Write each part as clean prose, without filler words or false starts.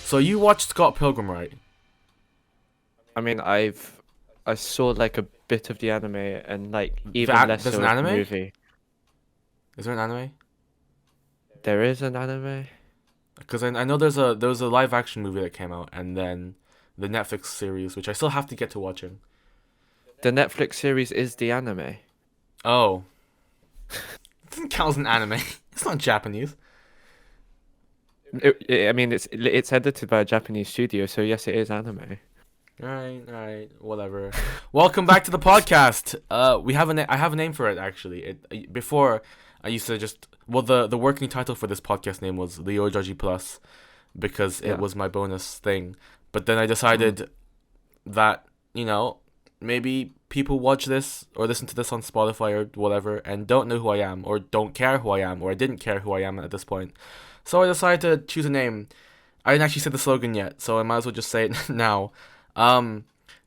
So you watched Scott Pilgrim, right? I mean, I saw like a bit of the anime and like even less There's so an of the anime? movie. Is there an anime? There is an anime. Because I know there was a live action movie that came out, and then the Netflix series, which I still have to get to watching. The Netflix series is the anime. Oh, it doesn't count as an anime. It's not Japanese. I mean, it's edited by a Japanese studio, so yes, it is anime. All right, whatever. Welcome back to the podcast. We have I have a name for it actually. Before I used to just the working title for this podcast name was LeorgeRG Plus because it Yeah. was my bonus thing. But then I decided that maybe people watch this or listen to this on Spotify or whatever and don't know who I am or don't care who I am or I didn't care who I am at this point. So I decided to choose a name. I didn't actually say the slogan yet, so I might as well just say it now.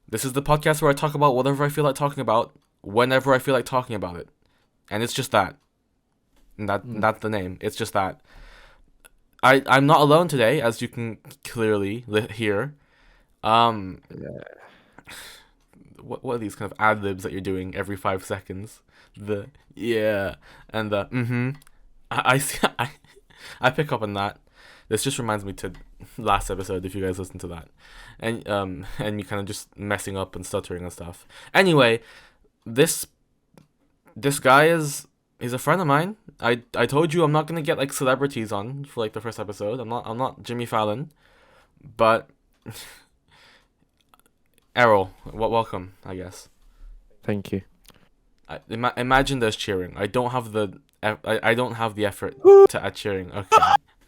This is the podcast where I talk about whatever I feel like talking about, whenever I feel like talking about it, and it's just that. And that's the name. It's just that. I'm not alone today, as you can clearly hear. Yeah. What are these kind of ad libs that you're doing every 5 seconds? The yeah and the I see. I pick up on that. This just reminds me to last episode if you guys listen to that, and me kind of just messing up and stuttering and stuff. Anyway, this guy he's a friend of mine. I told you I'm not gonna get like celebrities on for like the first episode. I'm not Jimmy Fallon, but Erol, welcome, I guess. Thank you. Imagine there's cheering. I don't have the I don't have the effort to add cheering. Okay,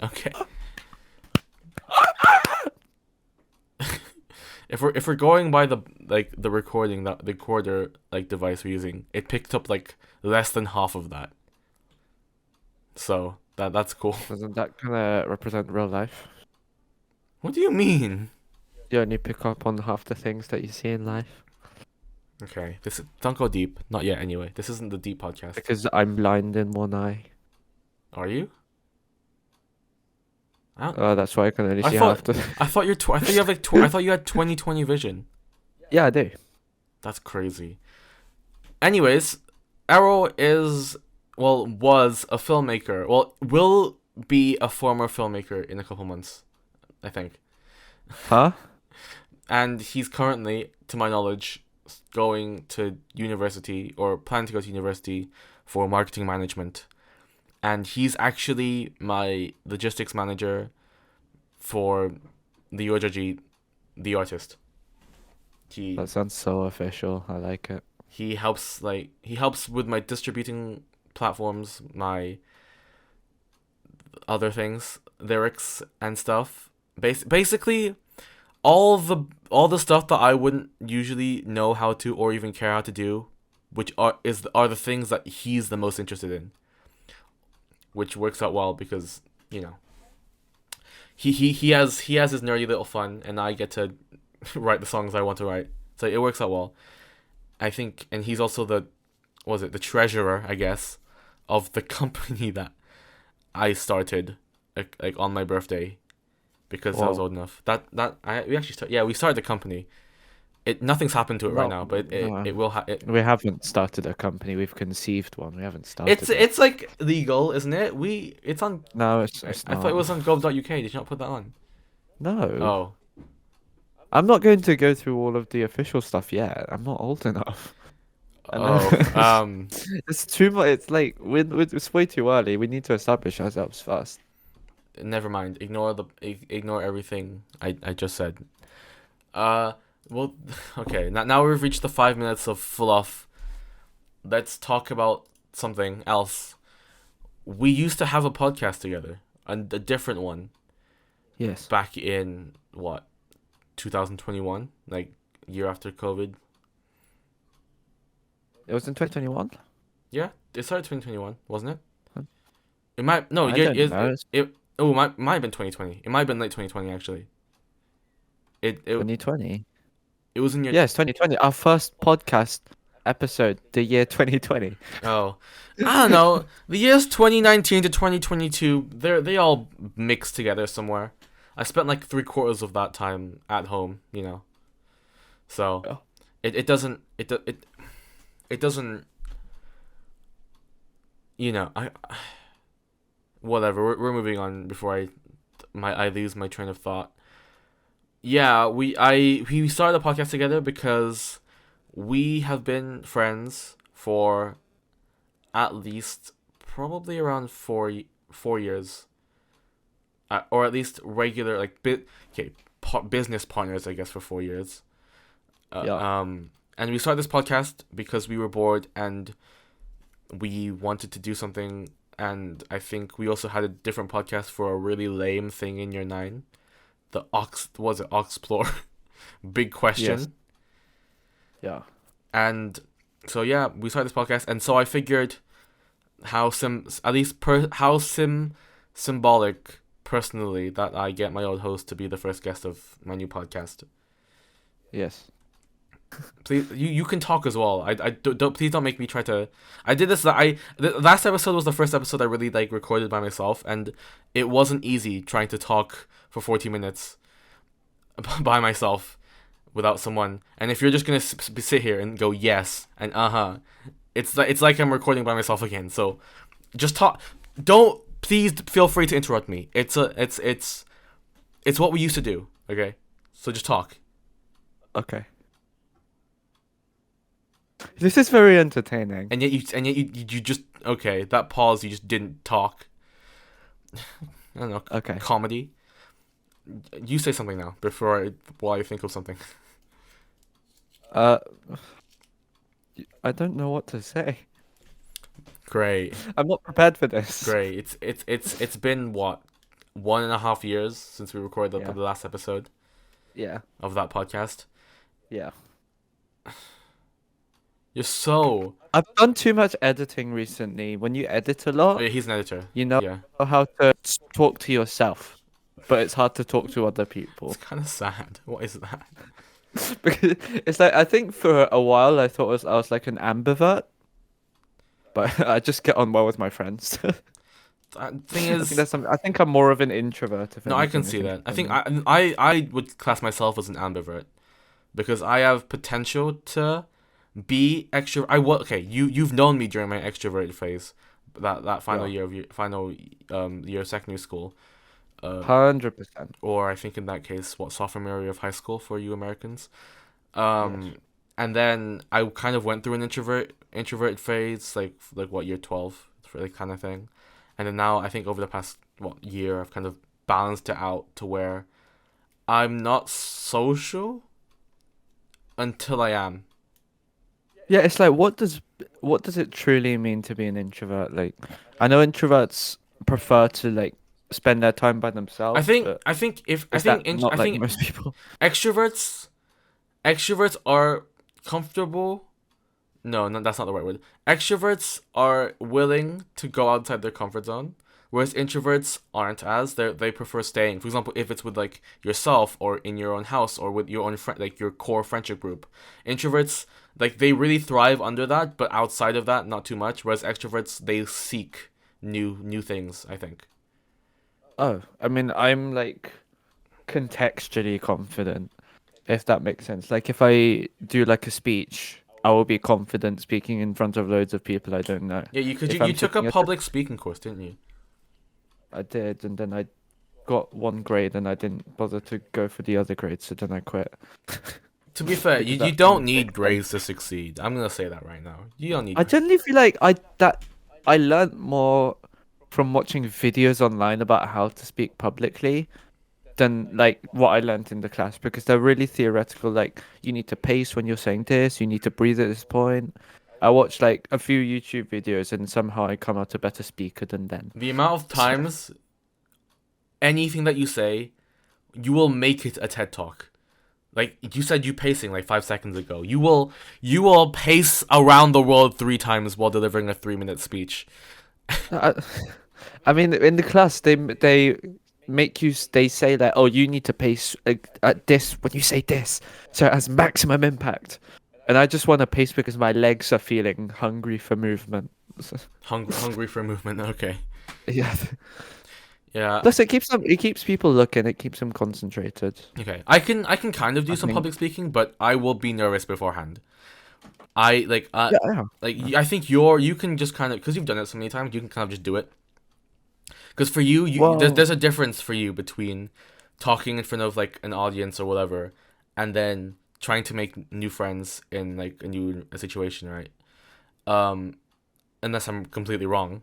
okay. If we're going by the recording that the recorder like device we're using, it picked up like less than half of that. So that's cool. Doesn't that kind of represent real life? What do you mean? You only pick up on half the things that you see in life. Okay, don't go deep. Not yet. Anyway, this isn't the deep podcast. Because I'm blind in one eye. Are you? That's why I can only see thought half the. I thought I thought you have I thought you had 20/20 vision. Yeah, I do. That's crazy. Anyways, Errol was a filmmaker. Well, will be a former filmmaker in a couple months, I think. Huh? And he's currently, to my knowledge, going to university or planning to go to university for marketing management. And he's actually my logistics manager for the LeorgeRG, the artist. That sounds so official. I like it. He helps with my distributing platforms, my other things, lyrics and stuff. Basically, all the stuff that I wouldn't usually know how to or even care how to do, which are the things that he's the most interested in. Which works out well because he has his nerdy little fun and I get to write the songs I want to write, so it works out well, I think. And he's also the treasurer, I guess, of the company that I started like on my birthday because I was old enough. We started the company. Nothing's happened to it right now, but it will. We haven't started a company. We've conceived one. We haven't started. It's like legal, isn't it? It's on. No, it's I not. thought it was on gov.uk. Did you not put that on? No. Oh. I'm not going to go through all of the official stuff yet. I'm not old enough. Oh. It's too much. It's like it's way too early. We need to establish ourselves first. Never mind. Ignore everything I just said. Well, okay. Now we've reached the 5 minutes of fluff. Let's talk about something else. We used to have a podcast together, and a different one. Yes. Back in what, 2021, like year after COVID. It was in 2021. Yeah, it started 2021, wasn't it? Huh? It might no. I Yeah, don't know. it might have been 2020. It might have been late 2020 actually. It 2020. It was in your... Yes, 2020. Our first podcast episode, the year 2020. Oh, I don't know. The years 2019 to 2022, they all mixed together somewhere. I spent like 3/4 of that time at home, you know. So Yeah. it doesn't it doesn't, you know, I whatever. We're moving on before I lose my train of thought. Yeah, we started the podcast together because we have been friends for at least probably around 4 years, or at least regular like business partners, I guess, for 4 years. Yeah. And we started this podcast because we were bored and we wanted to do something. And I think we also had a different podcast for a really lame thing in year 9. The Oxplore? Big question. Yes. Yeah. And so yeah, we started this podcast, and so I figured how symbolic personally that I get my old host to be the first guest of my new podcast. Yes. Please, you can talk as well. I don't please don't make me try to. I did this. The last episode was the first episode I really like recorded by myself, and it wasn't easy trying to talk for 40 minutes by myself without someone. And if you're just gonna sit here and go yes and it's like I'm recording by myself again. So just talk. Don't please feel free to interrupt me. It's what we used to do. Okay, so just talk. Okay. This is very entertaining. And yet you just okay, that pause, you just didn't talk. I don't know. Okay. Comedy. You say something now while I think of something. I don't know what to say. Great. I'm not prepared for this. Great. It's been what, 1.5 years since we recorded the last episode. Yeah. Of that podcast. Yeah. You're so. I've done too much editing recently. When you edit a lot, Oh, yeah, he's an editor. you know how to talk to yourself, but it's hard to talk to other people. It's kind of sad. What is that? Because it's like, I think for a while I thought I was like an ambivert, but I just get on well with my friends. Thing is, I think I'm more of an introvert. No, I can see that. I think I would class myself as an ambivert because I have potential to be extrovert. You've known me during my extroverted phase, that final year of year of secondary school. 100%. Or I think in that case, sophomore year of high school for you Americans. And then I kind of went through an introverted phase, like what, year 12, for like kind of thing. And then now I think over the past year I've kind of balanced it out to where I'm not social until I am. Yeah, it's like what does it truly mean to be an introvert? Like, I know introverts prefer to like spend their time by themselves. I think most people. Extroverts are comfortable. No, that's not the right word. Extroverts are willing to go outside their comfort zone, whereas introverts aren't as. They prefer staying. For example, if it's with like yourself or in your own house or with your own friend, like your core friendship group. Introverts, like, they really thrive under that, but outside of that, not too much. Whereas extroverts, they seek new things, I think. Oh, I mean, I'm like contextually confident, if that makes sense. Like, if I do like a speech, I will be confident speaking in front of loads of people I don't know. Yeah, you took a public speaking course, didn't you? I did, and then I got 1 grade, and I didn't bother to go for the other grades, so then I quit. To be fair, you don't need grades to succeed. I'm gonna say that right now. You don't need. I generally feel like I learned more from watching videos online about how to speak publicly than like what I learned in the class, because they're really theoretical. Like, you need to pace when you're saying this, you need to breathe at this point. I watched like a few YouTube videos and somehow I come out a better speaker than them. The amount of times anything that you say, you will make it a TED Talk. Like you said, you pacing like 5 seconds ago. You will pace around the world 3 times while delivering a 3-minute speech. I mean, in the class, they make you. They say that, oh, you need to pace at this when you say this, so it has maximum impact. And I just want to pace because my legs are feeling hungry for movement. Hungry for movement. Okay. Yeah. Yeah. Plus, it keeps people looking. It keeps them concentrated. Okay. I can kind of do I some think. public speaking, but I will be nervous beforehand. I Yeah, yeah. I think you can just kind of, because you've done it so many times, you can kind of just do it. Because for you, Well, there's a difference for you between talking in front of like an audience or whatever, and then trying to make new friends in like a situation, right? Um, unless I'm completely wrong.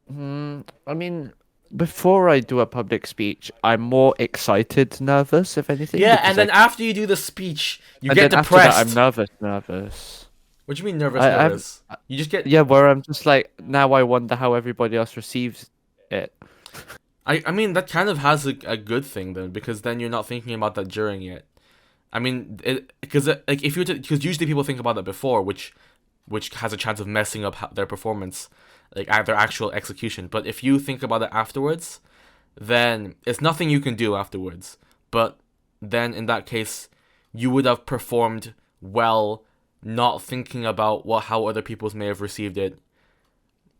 I mean, before I do a public speech, I'm more excited, nervous, if anything, Yeah, because and then after you do the speech, you and get then after that, I'm depressed. nervous, nervous. What do you mean nervous, I've, nervous? You just get. yeah, where I'm just like, now I wonder how everybody else receives it. I mean that kind of has a good thing then, because then you're not thinking about that during it. I mean, because like if you because usually people think about that before, which has a chance of messing up their performance, like at their actual execution. But if you think about it afterwards, then it's nothing you can do afterwards. But then in that case, you would have performed well, not thinking about how other people may have received it.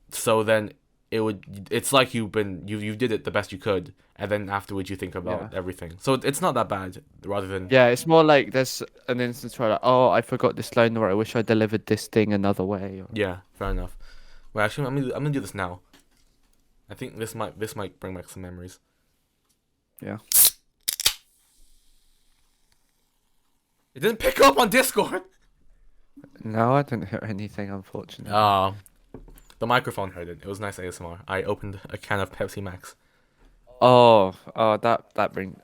So then it's like you did it the best you could, and then afterwards you think Yeah. about everything. So it's not that bad, rather than. Yeah, it's more like there's an instance where like, oh, I forgot this line, or I wish I delivered this thing another way. Or... Yeah, fair enough. Well, actually, I'm gonna do this now. I think this might bring back some memories. Yeah. It didn't pick up on Discord. No, I didn't hear anything, unfortunately. The microphone heard it. It was nice ASMR. I opened a can of Pepsi Max. That brings.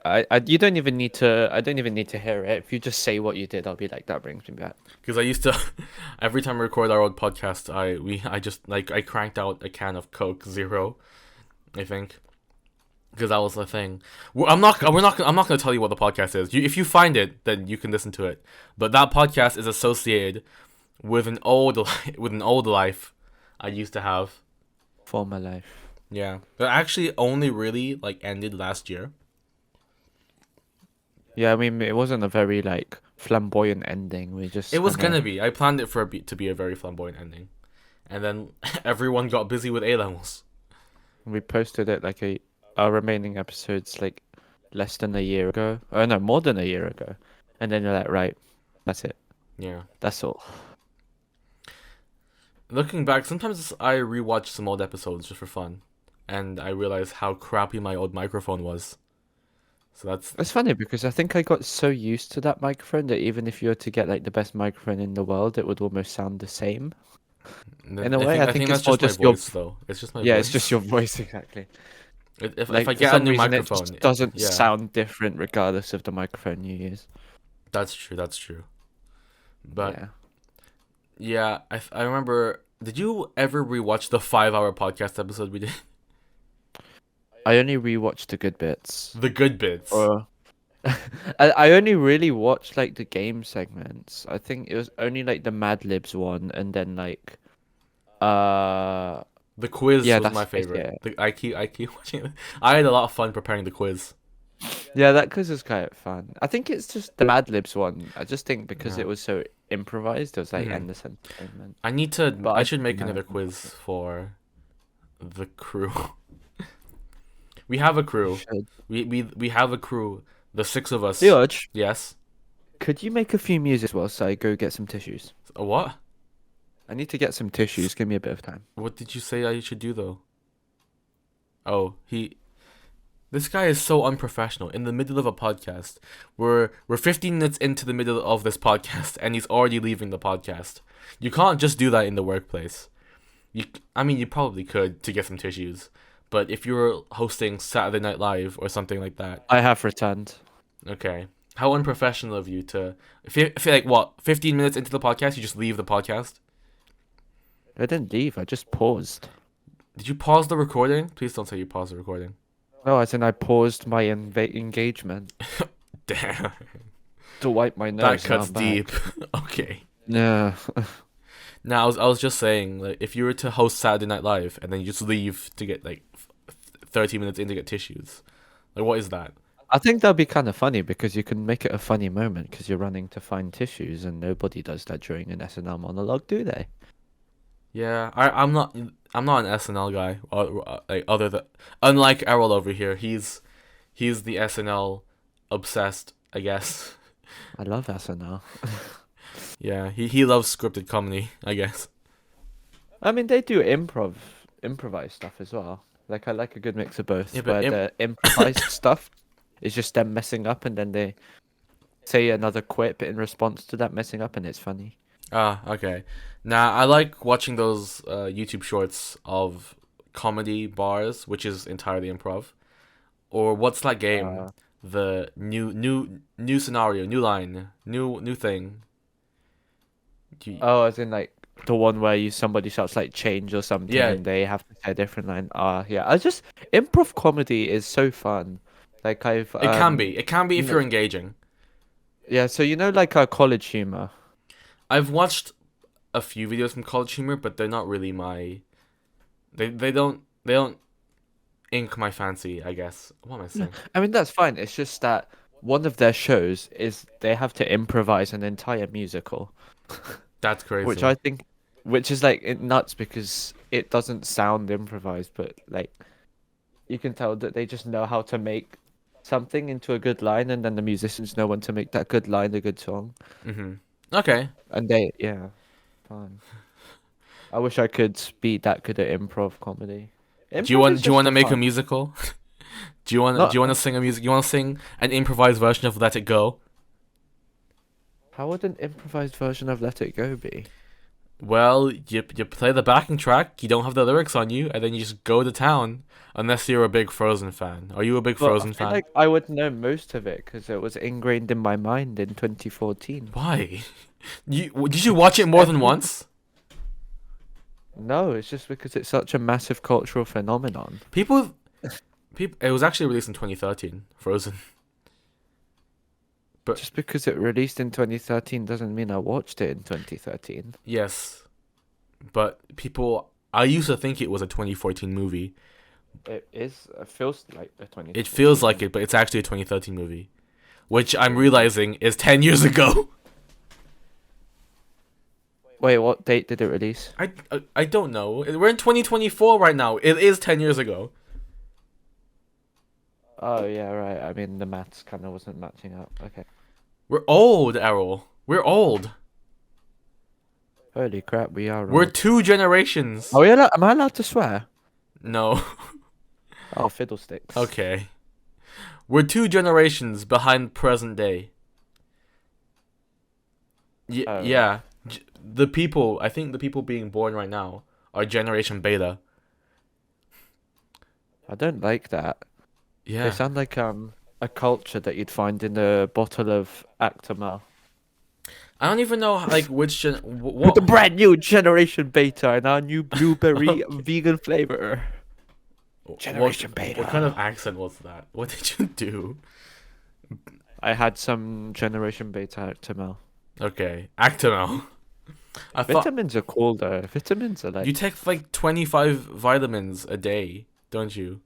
You don't even need to. I don't even need to hear it. If you just say what you did, I'll be like, that brings me back. Because I used to, every time we record our old podcast, I just like I cranked out a can of Coke Zero, I think, because that was the thing. I'm not gonna tell you what the podcast is. If you find it, then you can listen to it. But that podcast is associated with an old with an old life I used to have. Former life. Yeah, that actually only really like ended last year. Yeah, I mean, it wasn't a very like flamboyant ending. We just It was kind gonna of be. I planned it to be a very flamboyant ending, and then everyone got busy with A levels. we posted it like our remaining episodes like less than a year ago. Oh no, more than a year ago. And then you're like, right, that's it. Yeah. That's all. Looking back, sometimes I rewatch some old episodes just for fun, and I realize how crappy my old microphone was. So that's. It's funny because I think I got so used to that microphone that even if you were to get like the best microphone in the world, it would almost sound the same. In a way, I think that's it's more just my just your voice, though. It's just my yeah, voice. it's just your voice exactly. If Like I for get a some new reason, it microphone, just doesn't yeah, sound different regardless of the microphone you use. that's true. That's true. But Yeah. yeah, I remember. Did you ever rewatch the 5-hour podcast episode we did? I only rewatched the good bits. The good bits. Or I only really watched like the game segments. I think it was only like the Mad Libs one, and then like uh The quiz yeah, was my that's favorite. I keep watching it. I had a lot of fun preparing the quiz. yeah, that quiz was quite fun. I think it's just the Mad Libs one. I just think because Yeah. it was so improvised, it was like Mhm. endless entertainment. I need to. But I should make no, another quiz for the crew. We have a crew. should. We have a crew. The 6 of us. George, Yes. could you make a few music whilst I go get some tissues? A what? I need to get some tissues. Give me a bit of time. What did you say I should do though? Oh, This guy is so unprofessional. In the middle of a podcast, we're 15 minutes into the middle of this podcast, and he's already leaving the podcast. You can't just do that in the workplace. I mean, you probably could to get some tissues, but if you were hosting Saturday Night Live or something like that, I have returned. okay. How unprofessional of you to if you're like what 15 minutes into the podcast, you just leave the podcast. I didn't leave. I just paused. Did you pause the recording? Please don't say you paused the recording. No, as in I paused my engagement Damn. to wipe my nose. That and cuts I'm back. deep. Okay. Yeah. Now I was just saying, like, if you were to host Saturday Night Live and then you just leave to get like 30 minutes in to get tissues, like what is that? I think that'd be kind of funny because you can make it a funny moment because you're running to find tissues and nobody does that during an SNL monologue, do they? Yeah, I'm not. I'm not an SNL guy. Like other than unlike Errol over here, he's the SNL obsessed, I guess. I love SNL. Yeah, he loves scripted comedy, I guess. I mean, they do improvise stuff as well. Like I like a good mix of Yeah, both, but where the improvised stuff is just them messing up, and then they say another quip in response to that messing up, and it's funny. okay. Now I like watching those YouTube shorts of comedy bars, which is entirely improv. Or what's that game? Uh, The new scenario, new line, new thing. You, oh, as in like the one where you somebody shouts like change or something, yeah, and they have to say a different line. Yeah. I just improv comedy is so fun. Like I've it can be. It can be you if know, you're engaging. yeah. So you know, like college humor. I've watched a few videos from College Humor, but they're not really my. They don't ink my fancy. I guess. What am I No, saying? I mean that's fine. It's just that one of their shows is they have to improvise an entire musical, That's which crazy. I think, which is like nuts because it doesn't sound improvised, but like you can tell that they just know how to make something into a good line, and then the musicians know when to make that good line a good song, Okay. and they yeah, fun. I wish I could be that good at improv comedy. Improv is Do you just want to for make a fun. musical? Do Not you want to sing a music? You want to sing an improvised version of Let It Go? how would an improvised version of Let It Go be? Well, you play the backing track. You don't have the lyrics on you, and then you just go to town. Unless you're a big Frozen fan. Are you a big But I Frozen feel fan? like I would know most of it because it was ingrained in my mind in 2014. Why? Did you watch it more than Every once? No, it's just because it's such a massive cultural phenomenon. People, people. It was actually released in 2013. Frozen. But Just because it released in 2013 doesn't mean I watched it in 2013. yes, but people. I used to think it was a 2014 movie. It feels like a It feels 2014 like movie. it, but it's actually a 2013 movie, which I'm Really? realizing is 10 years ago. Wait, what date did it release? I don't know. We're in 2024 right now. It is 10 years ago. Oh yeah, right. I mean the maths kind of wasn't matching up. Okay. We're old, Errol. We're old. Holy crap, we are We're old. two generations. Oh yeah, am I allowed to swear? No. Oh, fiddlesticks. Okay. We're two generations behind present day. Oh right. Yeah. The people, I think the people being born right now are generation beta. I don't like that. They Yeah. sound like a culture that you'd find in a bottle of Actimel. I don't even know like which With the what brand new Generation Beta and our new blueberry okay. vegan flavor. what Generation what kind of Beta. accent was that? What did you do? I had some Generation Beta Actimel. Okay. Actimel. I thought Vitamins are cool though. Vitamins are you like. take like 25 vitamins a day, don't you?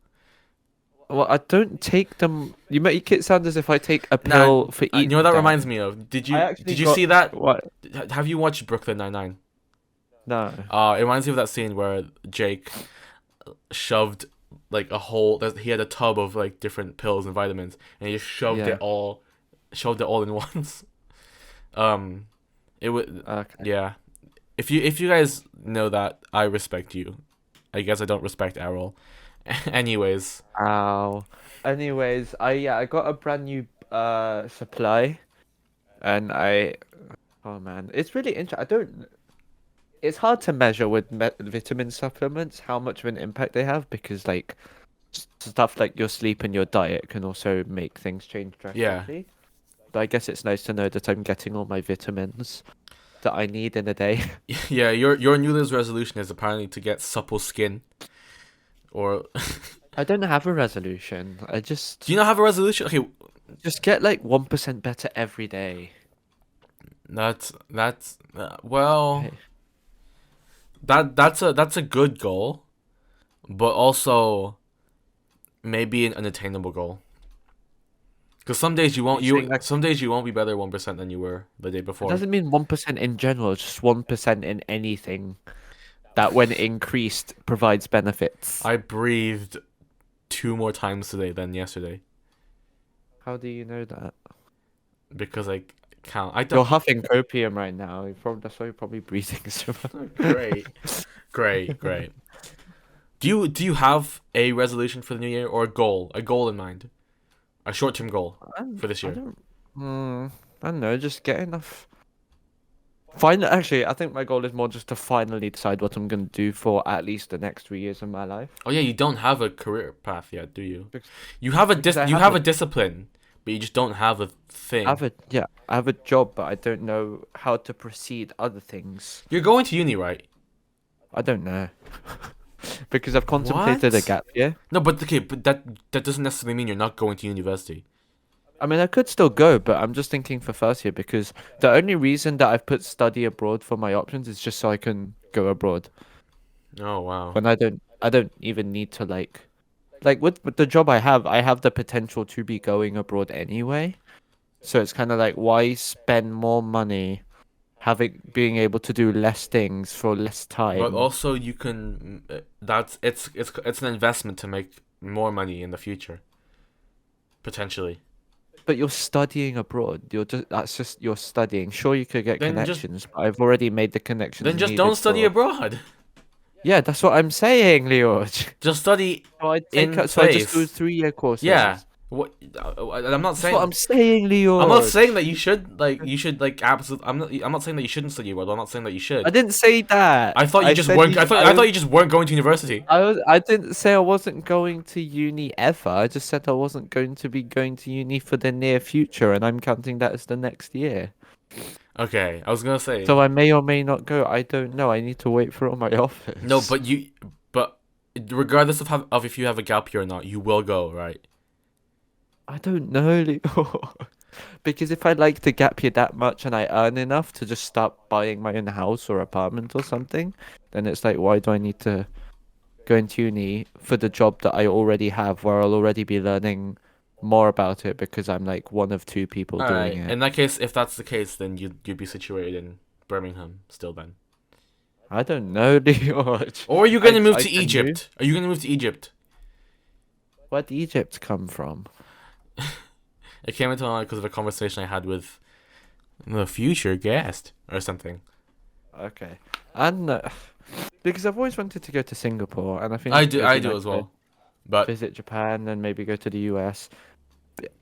Well, I don't take them. You make it sound as if I take a Nah, pill for you each know what that day. reminds me of? I actually Did you got see that? what? Have you watched Brooklyn Nine-Nine? No. It reminds me of that scene where Jake shoved like a whole. He had a tub of like different pills and vitamins, and he just Yeah. shoved it all in once. Um, it would, Okay. yeah. If you guys know that, I respect you. I guess I don't respect Errol. Anyways, Ow. Anyways, I got a brand new supply, and oh man, it's really interesting. I don't. It's hard to measure with vitamin supplements how much of an impact they have because like stuff like your sleep and your diet can also make things change yeah, drastically. But I guess it's nice to know that I'm getting all my vitamins that I need in a day. yeah. Your New Year's resolution is apparently to get supple skin, or I don't have a resolution. I do you not have a resolution? Okay, just get like 1% better every day. that's well, Hey, that's a good goal, but also maybe an unattainable goal. Because are you saying like some days you won't be better 1% than you were the day it before. doesn't mean 1% in general, just 1% in anything that when increased provides benefits. I breathed 2 more times today than yesterday How do you know that? because I count. I You're don't. huffing copium right now. That's why you're probably breathing so much. Great, great, great. Do you have a resolution for the new year or a goal in mind, a short term goal for this I year? don't. I don't know. Just get enough. Actually, I think my goal is more just to finally decide what I'm gonna do for at least the next 3 years of my life. Oh yeah, you don't have a career path yet, do you? Because, You I you have have a a discipline, but you just don't have a thing. I have a job, but I don't know how to proceed other things. You're going to uni, right? I don't know. Because I've contemplated a What? gap year. No, but okay, but that doesn't necessarily mean you're not going to university. I mean, I could still go, but I'm just thinking for first year because the only reason that I've put study abroad for my options is just so I can go abroad. Oh wow. When I don't even need to like with the job I have the potential to be going abroad anyway. So it's kind of like why spend more money being able to do less things for less But time. also you can that's it's an investment to make more money in the future potentially. But you're studying abroad. That's just you're studying. Sure, you could get Then just connections, but I've already made the connections then just don't needed study for. abroad. Yeah, that's what I'm saying, Leorge. Just study in So I just do place. 3 year Yeah. courses. What I'm not That's what saying I'm saying, I'm not Leorge. saying that you should like absolutely I'm not saying that you shouldn't study abroad. I'm not saying that you I should. didn't say that. I thought you I just said weren't I thought you just weren't going to university. I didn't say I wasn't going to uni ever. I just said I wasn't going to be going to uni for the near future, and I'm counting that as the next year. Okay, I was going to say So I may or may not go. I don't know. I need to wait for all my no, offers. but regardless of if you have a gap year or not, you will go, right? I don't know, Leo. Because if I like the gap year that much and I earn enough to just start buying my own house or apartment or something, then it's like, why do I need to go into uni for the job that I already have, where I'll already be learning more about it because I'm like one of two people All doing right. it. In that case, if that's the case, then you'd be situated in Birmingham still then. I don't know, Leo. Or are you going to move I to can move. Egypt? Are you going to move to Egypt? Where'd Egypt come from? It came into my mind because of a conversation I had with the future guest or something. Okay. And because I've always wanted to go to Singapore, and I think it would I be do nice as to well. But visit Japan and maybe go to the US.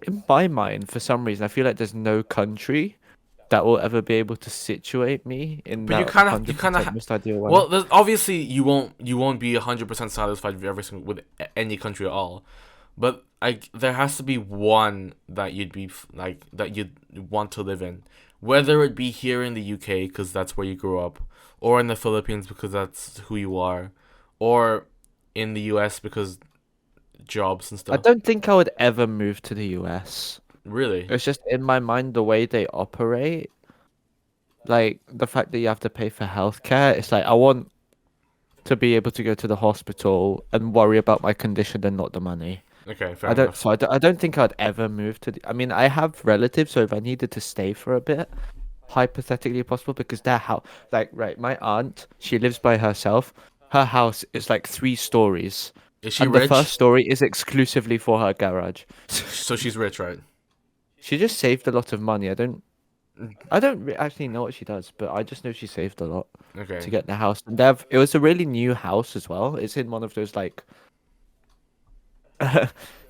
In my mind, for some reason, I feel like there's no country that will ever be able to situate me in but that you kind of 100% most ideal way. well, obviously you won't be 100% satisfied with every single with any country at all. But there has to be one that you'd be like that you'd want to live in, whether it be here in the UK because that's where you grew up, or in the Philippines because that's who you are, or in the US because jobs and I stuff. don't think I would ever move to the US. Really? It's just in my mind the way they operate, like the fact that you have to pay for healthcare. It's like I want to be able to go to the hospital and worry about my condition and not the money. Okay, fair enough. I don't think I'd ever move to I mean, I have relatives, so if I needed to stay for a bit, hypothetically possible, because their house, like, right, my aunt, she lives by herself. Her house is like 3 stories, Is she and the first rich? story is exclusively for her garage. So she's rich, right? She just saved a lot of money. I don't actually know what she does, but I just know she saved a lot to Okay. get the house. And it was a really new house as well. It's in one of those like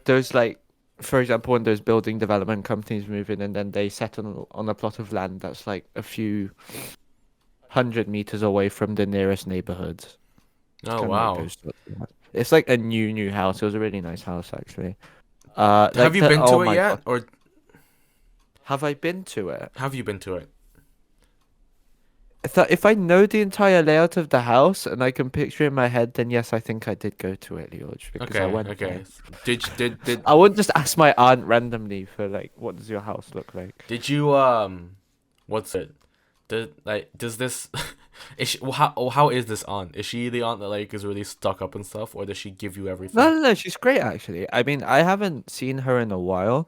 those like, for example, when those building development companies move in and then they settle on a plot of land that's like a few 100 meters away from the nearest neighborhoods. It's Oh kind of like wow. those sorts of houses. It's like a new house. It was a really nice house actually. Have you been Oh to it my god, yet, or have I been to it? have you been to it? If I know the entire layout of the house and I can picture it in my head, then yes, I think I did go to it, Leorge, because I Okay, went there. okay. Did I wouldn't just ask my aunt randomly for like, what does your house look like? did you what's it? Does this is she, how is this aunt? Is she the aunt that like is really stuck up and stuff, or does she give you everything? No, she's great actually. I mean, I haven't seen her in a while.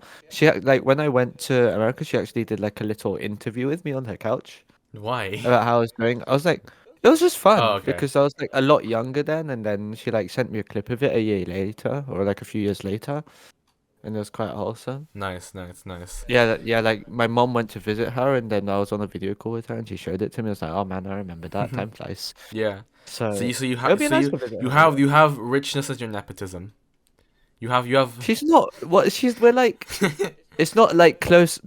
Like when I went to America, she actually did like a little interview with me on her couch Why? about how I was doing. I was like, It was just Oh, fun okay. because I was like a lot younger then, and then she like sent me a clip of it a year later, or like a few years later, and it was quite wholesome. Nice, nice, nice. Yeah, yeah. Like my mom went to visit her, and then I was on a video call with her, and she showed it to me. I was like, "Oh man, I remember that. Time flies." Yeah. So So you it would have be nice to visit her. Yeah. you have richness as your nepotism. You have. She's not what she's. We're like. It's not like Okay. close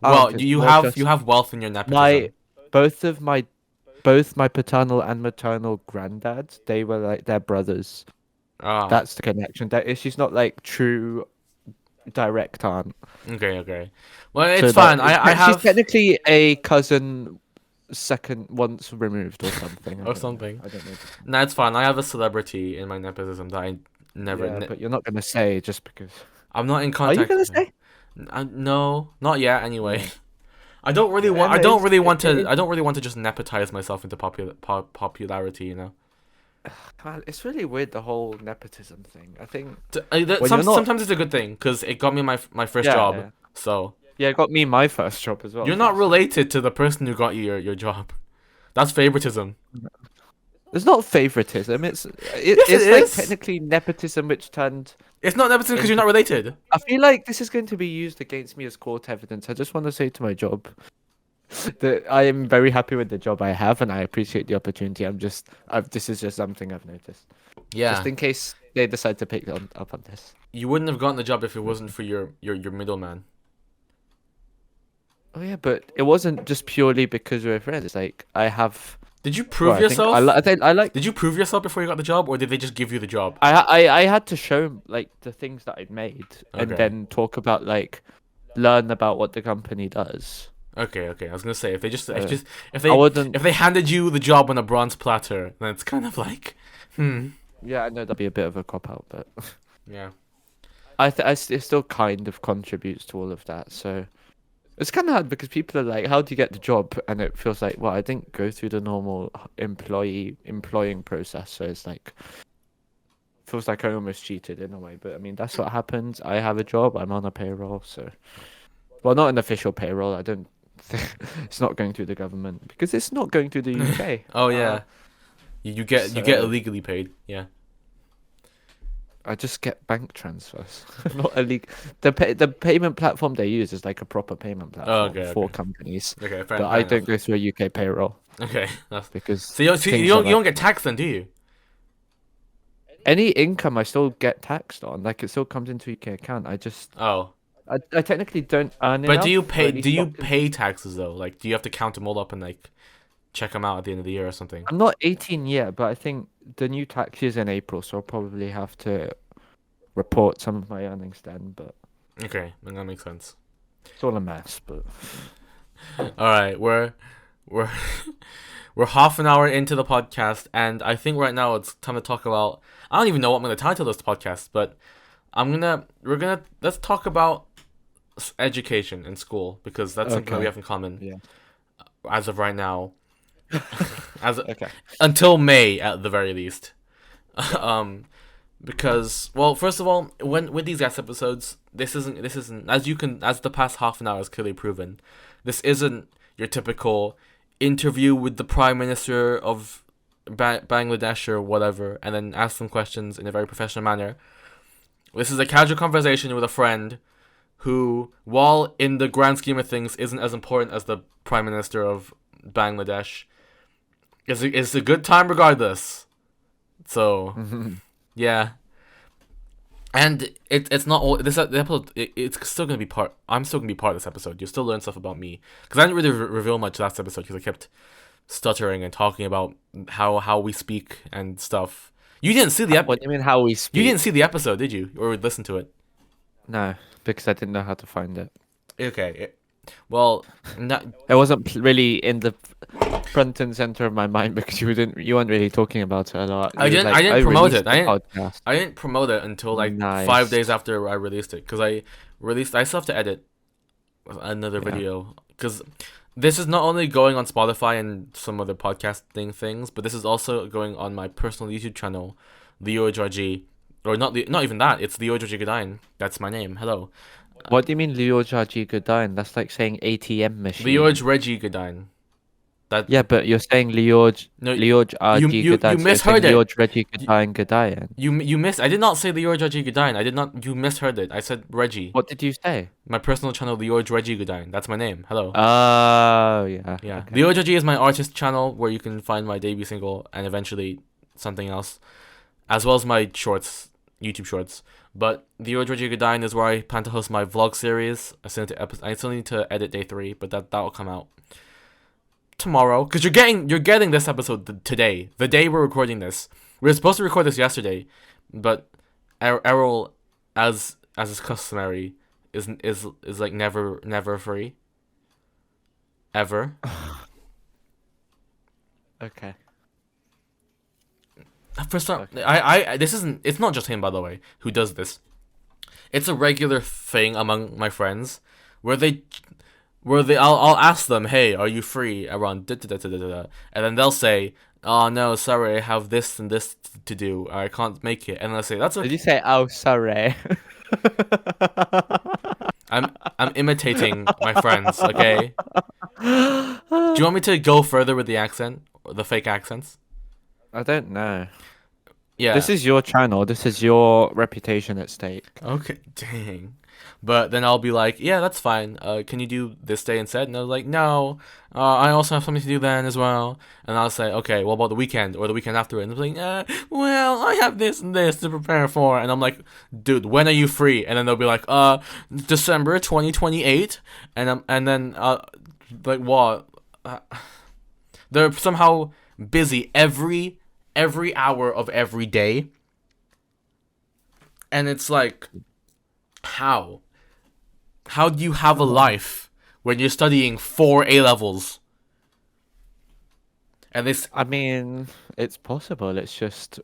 Well, aunt. It's you more you just have wealth in your my nepotism. both of my both my paternal and maternal granddads. They were like their brothers. Ah. That's the connection. That is, she's not like true direct aunt. Okay. Okay. Well, So it's like fine. I she's have technically a cousin second once removed or something. I or don't know. something. I don't know. No, it's fine. I have a celebrity in my nepotism that I never. Yeah, but you're not gonna say just because. I'm not in Are you contact gonna with her. say? No, not yet. Anyway, Yeah. I don't really Yeah, want. I no, don't really want to. it, I don't really want to just nepotize myself into popularity. You know. man, it's really weird the whole nepotism thing. I think That when you're not. sometimes it's a good thing because it got me my first Yeah, job. yeah, So yeah. It got me my first job as well. you're So not it's like related to the person who got you your job. That's favoritism. it's not favoritism. Yes, it It's like is. technically nepotism, which turned It's not nepotism because you're into. not related. I feel like this is going to be used against me as court evidence. I just want to say to my job that I am very happy with the job I have, and I appreciate the opportunity. This is just something I've noticed, just Yeah, in case they decide to pick up on this. you wouldn't have gotten the job if it wasn't for your middleman. Oh yeah, but it wasn't just purely because we're friends. Like I have. Did you Well, prove I think yourself? I like. Did you prove yourself before you got the job, or did they just give you the job? I had to show like the things that I'd made, and Okay. then talk about like learn about what the company does. Okay, okay. I was gonna say if they just Uh, if I wouldn't. they handed you the job on a bronze platter, then it's kind of like, hmm. Yeah, I know that'd be a bit of a cop out, but Yeah. it still kind of contributes to all of that. So it's kind of hard because people are like, "How do you get the job?" And it feels like, well, I didn't go through the normal employing process. So it's like feels like I almost cheated in a way. But I mean, that's what happens. I have a job. I'm on a payroll. So well, not an official payroll. I don't. It's not going through the government because it's not going through the UK. Oh yeah. You get So illegally paid. Yeah. I just get bank transfers, not illegal. The payment platform they use is like a proper payment Oh, platform okay, for okay. companies, Okay, but fair I enough. don't go through a UK payroll Okay, that's because so things are you don't like get taxed then, do you? any income I still get taxed on. Like it still comes into UK account. Oh, I technically don't earn but enough. Or at do least you not. pay taxes though? Like, do you have to count them all up and like check them out at the end of the year or something? I'm not 18 yet, but I think the new tax year's in April, so I'll probably have to report some of my earnings then. But Okay, then that makes sense. it's all a mess. But All right, we're we're half an hour into the podcast, and I think right now it's time to talk about. I don't even know what I'm gonna title this podcast, but let's talk about education in school because that's something that we okay, have in common yeah, as of right now, as okay, until May at the very least. um, because well, first of all, when with these guest episodes, this isn't as the past half an hour has clearly proven, this isn't your typical interview with the Prime Minister of Bangladesh or whatever, and then ask them questions in a very professional manner. This is a casual conversation with a friend who, while in the grand scheme of things, isn't as important as the Prime Minister of Bangladesh. It's a good time regardless. So, yeah. And it's not all this the episode. It's still gonna be part. I'm still gonna be part of this episode. You'll still learn stuff about me because I didn't really reveal much last episode because I kept stuttering and talking about how we speak and stuff. You didn't see the What do you mean how we you speak? didn't see the episode, did you? Or listen to it? No, because I didn't know how to find it. Okay. Well, not, It wasn't really in the front and center of my mind because you weren't really talking about it a lot. I You were didn't. like, I didn't promote released it. the podcast. I didn't promote it until like Nice. 5 days after I released it because I still have to edit another Yeah. video because this is not only going on Spotify and some other podcasting things, but this is also going on my personal YouTube channel, LeorgeRG, or not even that. It's LeorgeRG Godine. That's my name. Hello, What do you mean LeorgeRG Godine? That's like saying ATM machine. LeorgeRG Godine. That Yeah, but you're saying no, LeorgeRG you Gdańsk. You're saying misheard it. LeorgeRG You, Gdańsk Gdańsk. you missed. I did not say LeorgeRG Gdańsk. I did not. You misheard it. I said Reggie. What did you say? My personal channel, LeorgeRG Gdańsk. That's my name. Hello. Oh, yeah. Yeah, Okay. LeorgeRG is my artist channel where you can find my debut single and eventually something else, as well as my shorts, YouTube shorts. But the LeorgeRG Gdańsk is where I plan to host my vlog series. I still need to edit day 3, but that will come out tomorrow, because you're getting this episode today, the day we're recording this. We were supposed to record this yesterday, but Erol, as is customary, is like never free, ever. Okay. For some, Okay. I this isn't. It's not just him, by the way, who does this. It's a regular thing among my friends, where I'll ask them, hey, are you free around da da da da da da, and then they'll say, oh no, sorry, I have this and this to do, I can't make it, and I'll say, that's Did okay. you say, oh, sorry? I'm imitating my friends, okay? Do you want me to go further with the accent, or the fake accents? I don't know. Yeah. This is your channel. This is your reputation at stake. Okay, dang. But then I'll be like, yeah, that's fine. Can you do this day instead? And they're like, no, I also have something to do then as well. And I'll say, okay, what about the weekend or the weekend after? And they're like, well, I have this and this to prepare for. And I'm like, dude, when are you free? And then they'll be like, December 2028. And then like what? They're somehow busy every hour of every day. And it's like, how do you have a life when you're studying 4 A levels? And this, I mean, it's possible. It's just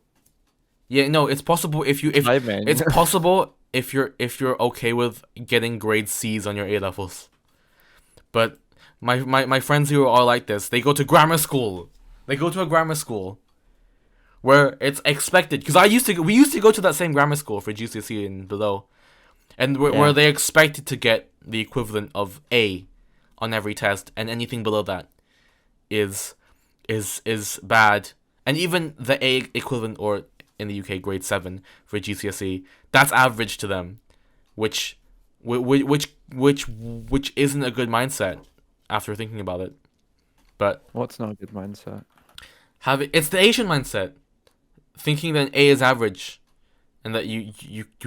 yeah, no, it's possible if timing. it's possible if you're okay with getting grade C's on your A levels. But my friends who are like this, they go to grammar school. They go to a grammar school where it's expected, because we used to go to that same grammar school for GCSE and below. And where they expected to get the equivalent of A on every test, and anything below that is bad. And even the A equivalent, or in the UK grade 7 for GCSE, that's average to them, which isn't a good mindset after thinking about it. But What's not a good mindset? it's the Asian mindset, thinking that A is average. And that you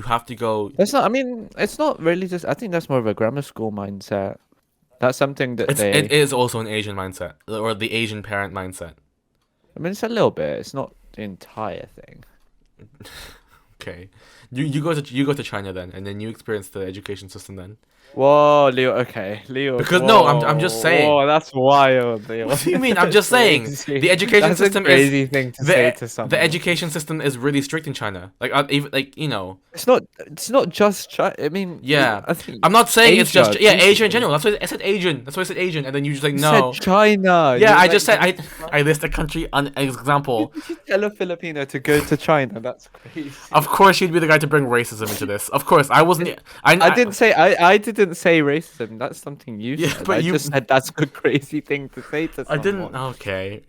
have to go. That's not. I mean, it's not really just. I think that's more of a grammar school mindset. That's something that It is also an Asian mindset, or the Asian parent mindset. I mean, it's a little bit. It's not the entire thing. Okay, you go to China then, and then you experience the education system then. Whoa, Leo. Okay, Leo. Because no, I'm just saying. Whoa, that's wild, Leo. What do you mean? I'm just saying Crazy. the education That's system a crazy thing to say to the someone. education system is really strict in China. Like even It's not. It's not just China. I mean, yeah. I think I'm not saying it's just Asia, Asia in general. That's why I said Asian. That's why I said Asian, and then you just like You no. said China. Yeah, You're I just like, said I list a country an example. Did you tell a Filipino to go to China? That's crazy. Of course, you'd be the guy to bring racism into this. Of course, I wasn't. I didn't say. I didn't say racism. That's something you Yeah, said. but I you- just said that's a crazy thing to say to I someone. didn't. Okay.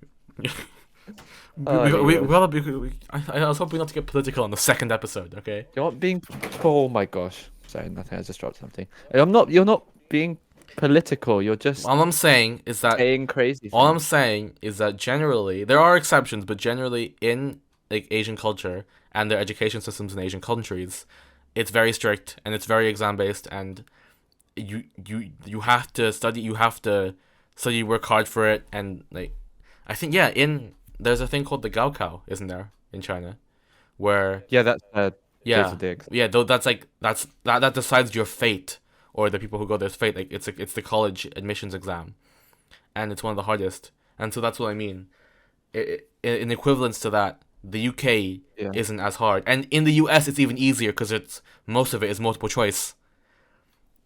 Oh, we Leo. gotta be. I was hoping not to get political on the second episode. Okay. You're not being. Oh my gosh! Sorry, nothing. I just dropped something. I'm not. You're not being political. You're just All I'm saying is that. saying crazy. All I'm things. saying is that generally there are exceptions, but generally in like Asian culture and their education systems in Asian countries, it's very strict and it's very exam based, and you have to study. You have to study, work hard for it, and like I think there's a thing called the Gaokao, isn't there, in China, where Yeah, that's yeah, the exam. yeah, though that decides your fate, or the people who go there's fate. Like it's the college admissions exam, and it's one of the hardest. And so that's what I mean. In equivalence to that, the UK Yeah. isn't as hard, and in the US it's even easier because most of it is multiple choice,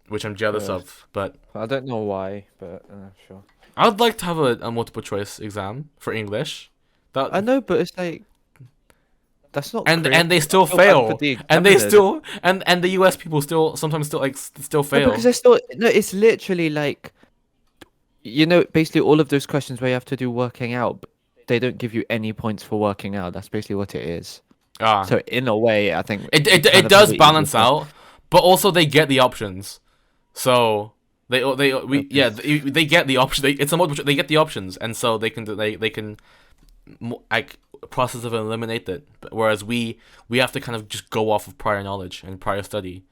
which I'm jealous Yeah. of. But I don't know why, but sure. I'd like to have a multiple choice exam for English. That I know, but it's like that's not. and crazy. they still I feel bad fail, for the and they examiners. still and the US people still sometimes still No, fail. because they're still. No, it's literally like you know, basically all of those questions where you have to do working out, but they don't give you any points for working out. That's basically what it is. Ah, So in a way, I think it we kind it of have does it easier balance for us. out, but also they get the options. So Okay. they get the option. It's a multiple. They get the options, and so they can like process of eliminate it. Whereas we have to kind of just go off of prior knowledge and prior study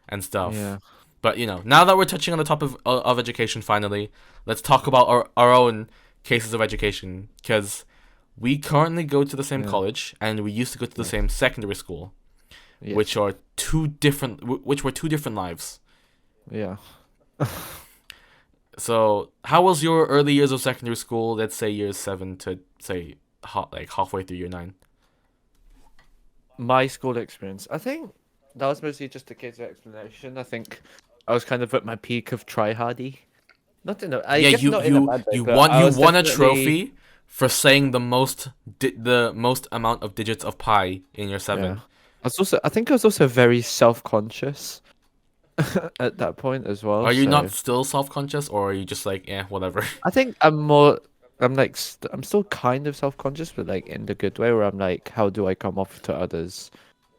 and stuff. Yeah. But now that we're touching on the topic of education, finally, let's talk about our own cases of education, because we currently go to the same Yeah. college and we used to go to the Yes. same secondary school, which Yes. are which were two different lives. Yeah. So, how was your early years of secondary school? Let's say years 7 to say like halfway through year 9. My school experience, I think that was mostly just a case of explanation. I think I was kind of at my peak of tryhardy. Not in a, I Yeah, guess you not in a you bad way, you but won I you was won a definitely, trophy for saying the most amount of digits of pi in your yeah. 7. I think I was also very self-conscious at that point as well. Are you not So still self-conscious, or are you just like, whatever? I think I'm like, I'm still kind of self-conscious, but like in the good way, where I'm like, how do I come off to others,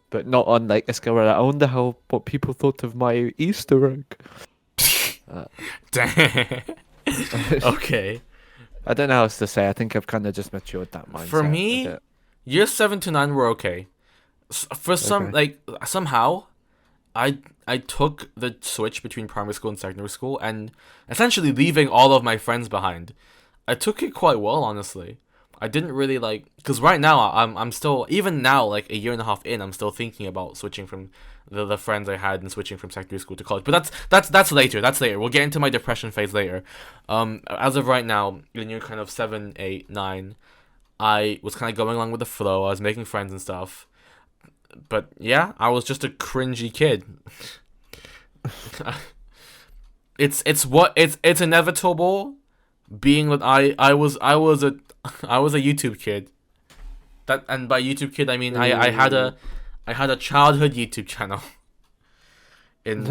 but not on like a scale where I wonder how what people thought of my Easter egg. Uh, Damn. Okay. I don't know how else to say. I think I've kind of just matured that For mindset a me, bit. years 7 to 9 were okay. For some, Okay. like, somehow I took the switch between primary school and secondary school, and essentially leaving all of my friends behind. I took it quite well, honestly. I didn't really like, because right now I'm still, even now, like a year and a half in, I'm still thinking about switching from the friends I had and switching from secondary school to college. But that's later. That's later. We'll get into my depression phase later. As of right now, in year kind of 7, 8, 9, I was kind of going along with the flow. I was making friends and stuff. But yeah, I was just a cringy kid. It's inevitable, being that I was a YouTube kid. That, and by YouTube kid I mean Ooh. I had a childhood YouTube channel in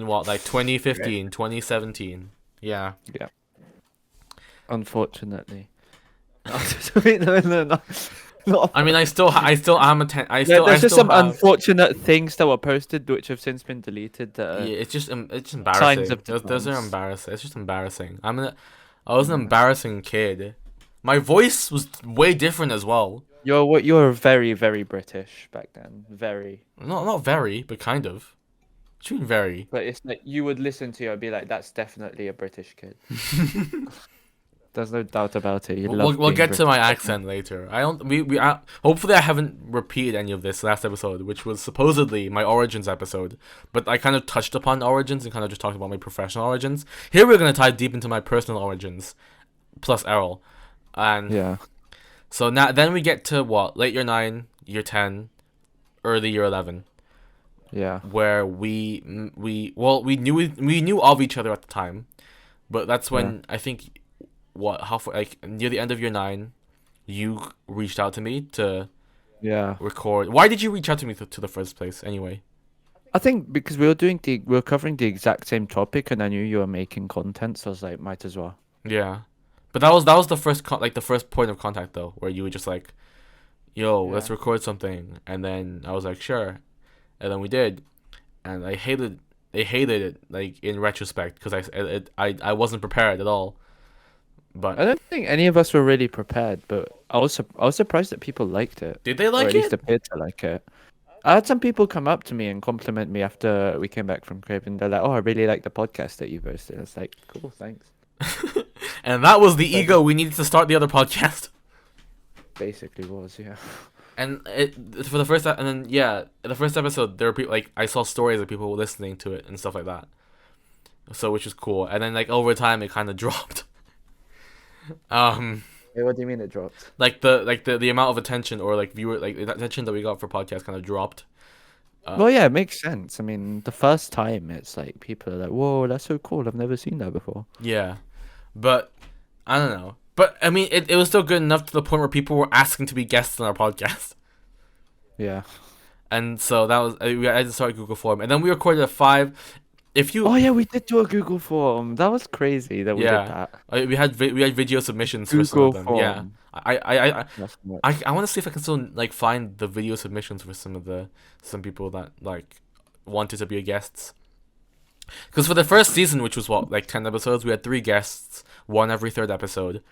what, like Right. 2015, 2017. Yeah. Yeah. Unfortunately. Wait, no, no, no. I mean, Not. I still am a ten, I There's just still some have. unfortunate things that were posted which have since been deleted that are Yeah, it's just signs embarrassing. of Those are declines. embarrassing. It's just embarrassing. I was an Yeah. embarrassing kid. My voice was way different as well. You're very, very British back then. Very. Not very, but kind of. What do you mean very? But it's like you would listen to you and be like, that's definitely a British kid. There's no doubt about it. You love We'll being get to British my back then. accent later. I don't we hopefully I haven't repeated any of this last episode, which was supposedly my origins episode, but I kind of touched upon origins and kind of just talked about my professional origins. Here we're gonna dive deep into my personal origins plus Errol, and Yeah. so now then we get to what, late year 9, year 10, early year 11, Yeah. where we knew of each other at the time, but that's Yeah. when I think, what, halfway, like near the end of year 9, you reached out to me to Yeah. record. Why did you reach out to me to the first place anyway? I think because we were covering the exact same topic and I knew you were making content, so I was like, might as well. Yeah, but that was the first like the first point of contact though, where you were just like, "Yo, let's Yeah. record something," and then I was like, "Sure," and then we did, and I hated it, like in retrospect, because I wasn't prepared at all. But I don't think any of us were really prepared, but I was surprised that people liked it, did they or like at least it? appeared to like it. I had some people come up to me and compliment me after we came back from Crib, and they're like, "Oh, I really like the podcast that you posted." It's like, cool, thanks. And that was the But ego we needed to start the other podcast. basically was, yeah. And it for the first and then yeah, the first episode there were people, like I saw stories of people listening to it and stuff like that. So, which was cool. And then like over time it kind of dropped. Um, Hey, what do you mean it dropped? like the amount of attention, or like viewer, like the attention that we got for podcast kind of dropped. Uh, Well, yeah, it makes sense. I mean, the first time it's like people are like, "Whoa, that's so cool! I've never seen that before." yeah, but I don't know. But I mean, it was still good enough to the point where people were asking to be guests on our podcast. Yeah. And so that was, I just started Google Form, and then we recorded at 5. if Oh you yeah, we did do a Google form. That was crazy that we did yeah, that. we had video submissions for some of Google them. Yeah, form. That's I want to see if I can still like find the video submissions for some people that like wanted to be guests. Because for the first season, which was what, like 10 episodes, we had 3 guests, one every third episode.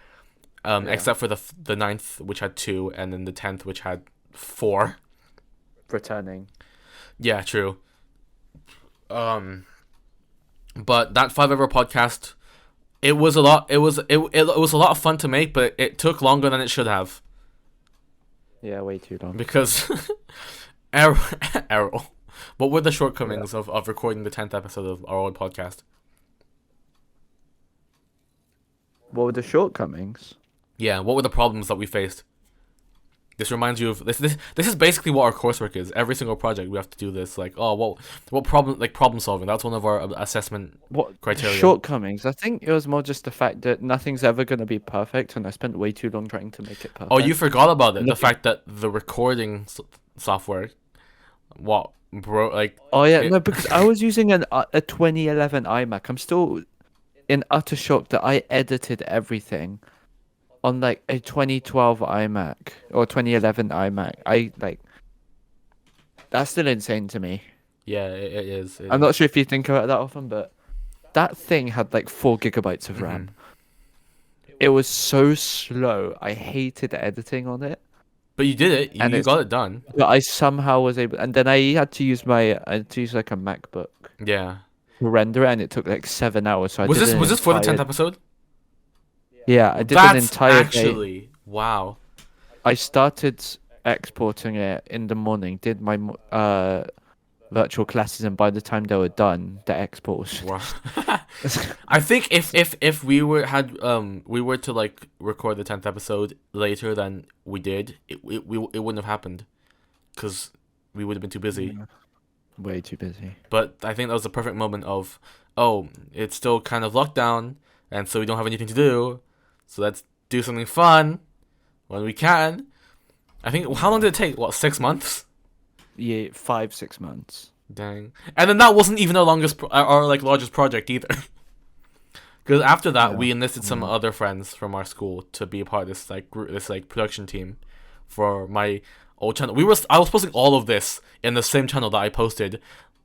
Yeah. Except for the ninth, which had 2, and then the 10th, which had 4. Returning. Yeah, true. But that 5 Ever podcast, it was a lot. It was a lot of fun to make, but it took longer than it should have Yeah, way too long. because Errol. What were the shortcomings of recording the 10th episode of our old podcast? What were the shortcomings? Yeah, what were the problems that we faced? This reminds you of this is basically what our coursework is. Every single project we have to do this. Like, oh, what problem, like problem solving. That's one of our assessment What criteria. shortcomings? I think it was more just the fact that nothing's ever going to be perfect, and I spent way too long trying to make it perfect. Oh, you forgot about it. The Nothing- fact that the recording software, what bro, like. Oh yeah, it- no, because I was using a 2011 iMac. I'm still in utter shock that I edited everything on like a 2012 iMac or 2011 iMac. That's still insane to me. Yeah, it is. I'm not sure if you think about that often, but that thing had like 4 gigabytes of RAM. It was so slow. I hated editing on it. But you did it. And You it's- got it done. But I somehow was able, and then I had to use like a MacBook Yeah. to render it, and it took like 7 hours. So I Was did this an was this for the 10th entire- episode? Yeah, I did an That's entire day. actually wow. I started exporting it in the morning, did my virtual classes, and by the time they were done, the export was Wow. finished. I think if we were to like record the 10th episode later than we did, it wouldn't have happened, because we would have been too busy. Way too busy. But I think that was the perfect moment of, oh, it's still kind of lockdown, and so we don't have anything to do, so let's do something fun when we can. I think, how long did it take? What, 6 months? Yeah, 5-6 months. Dang. And then that wasn't even our longest, our like largest project either. Because after that, we enlisted some other friends from our school to be a part of this like this like production team for my old channel. I was posting all of this in the same channel that I posted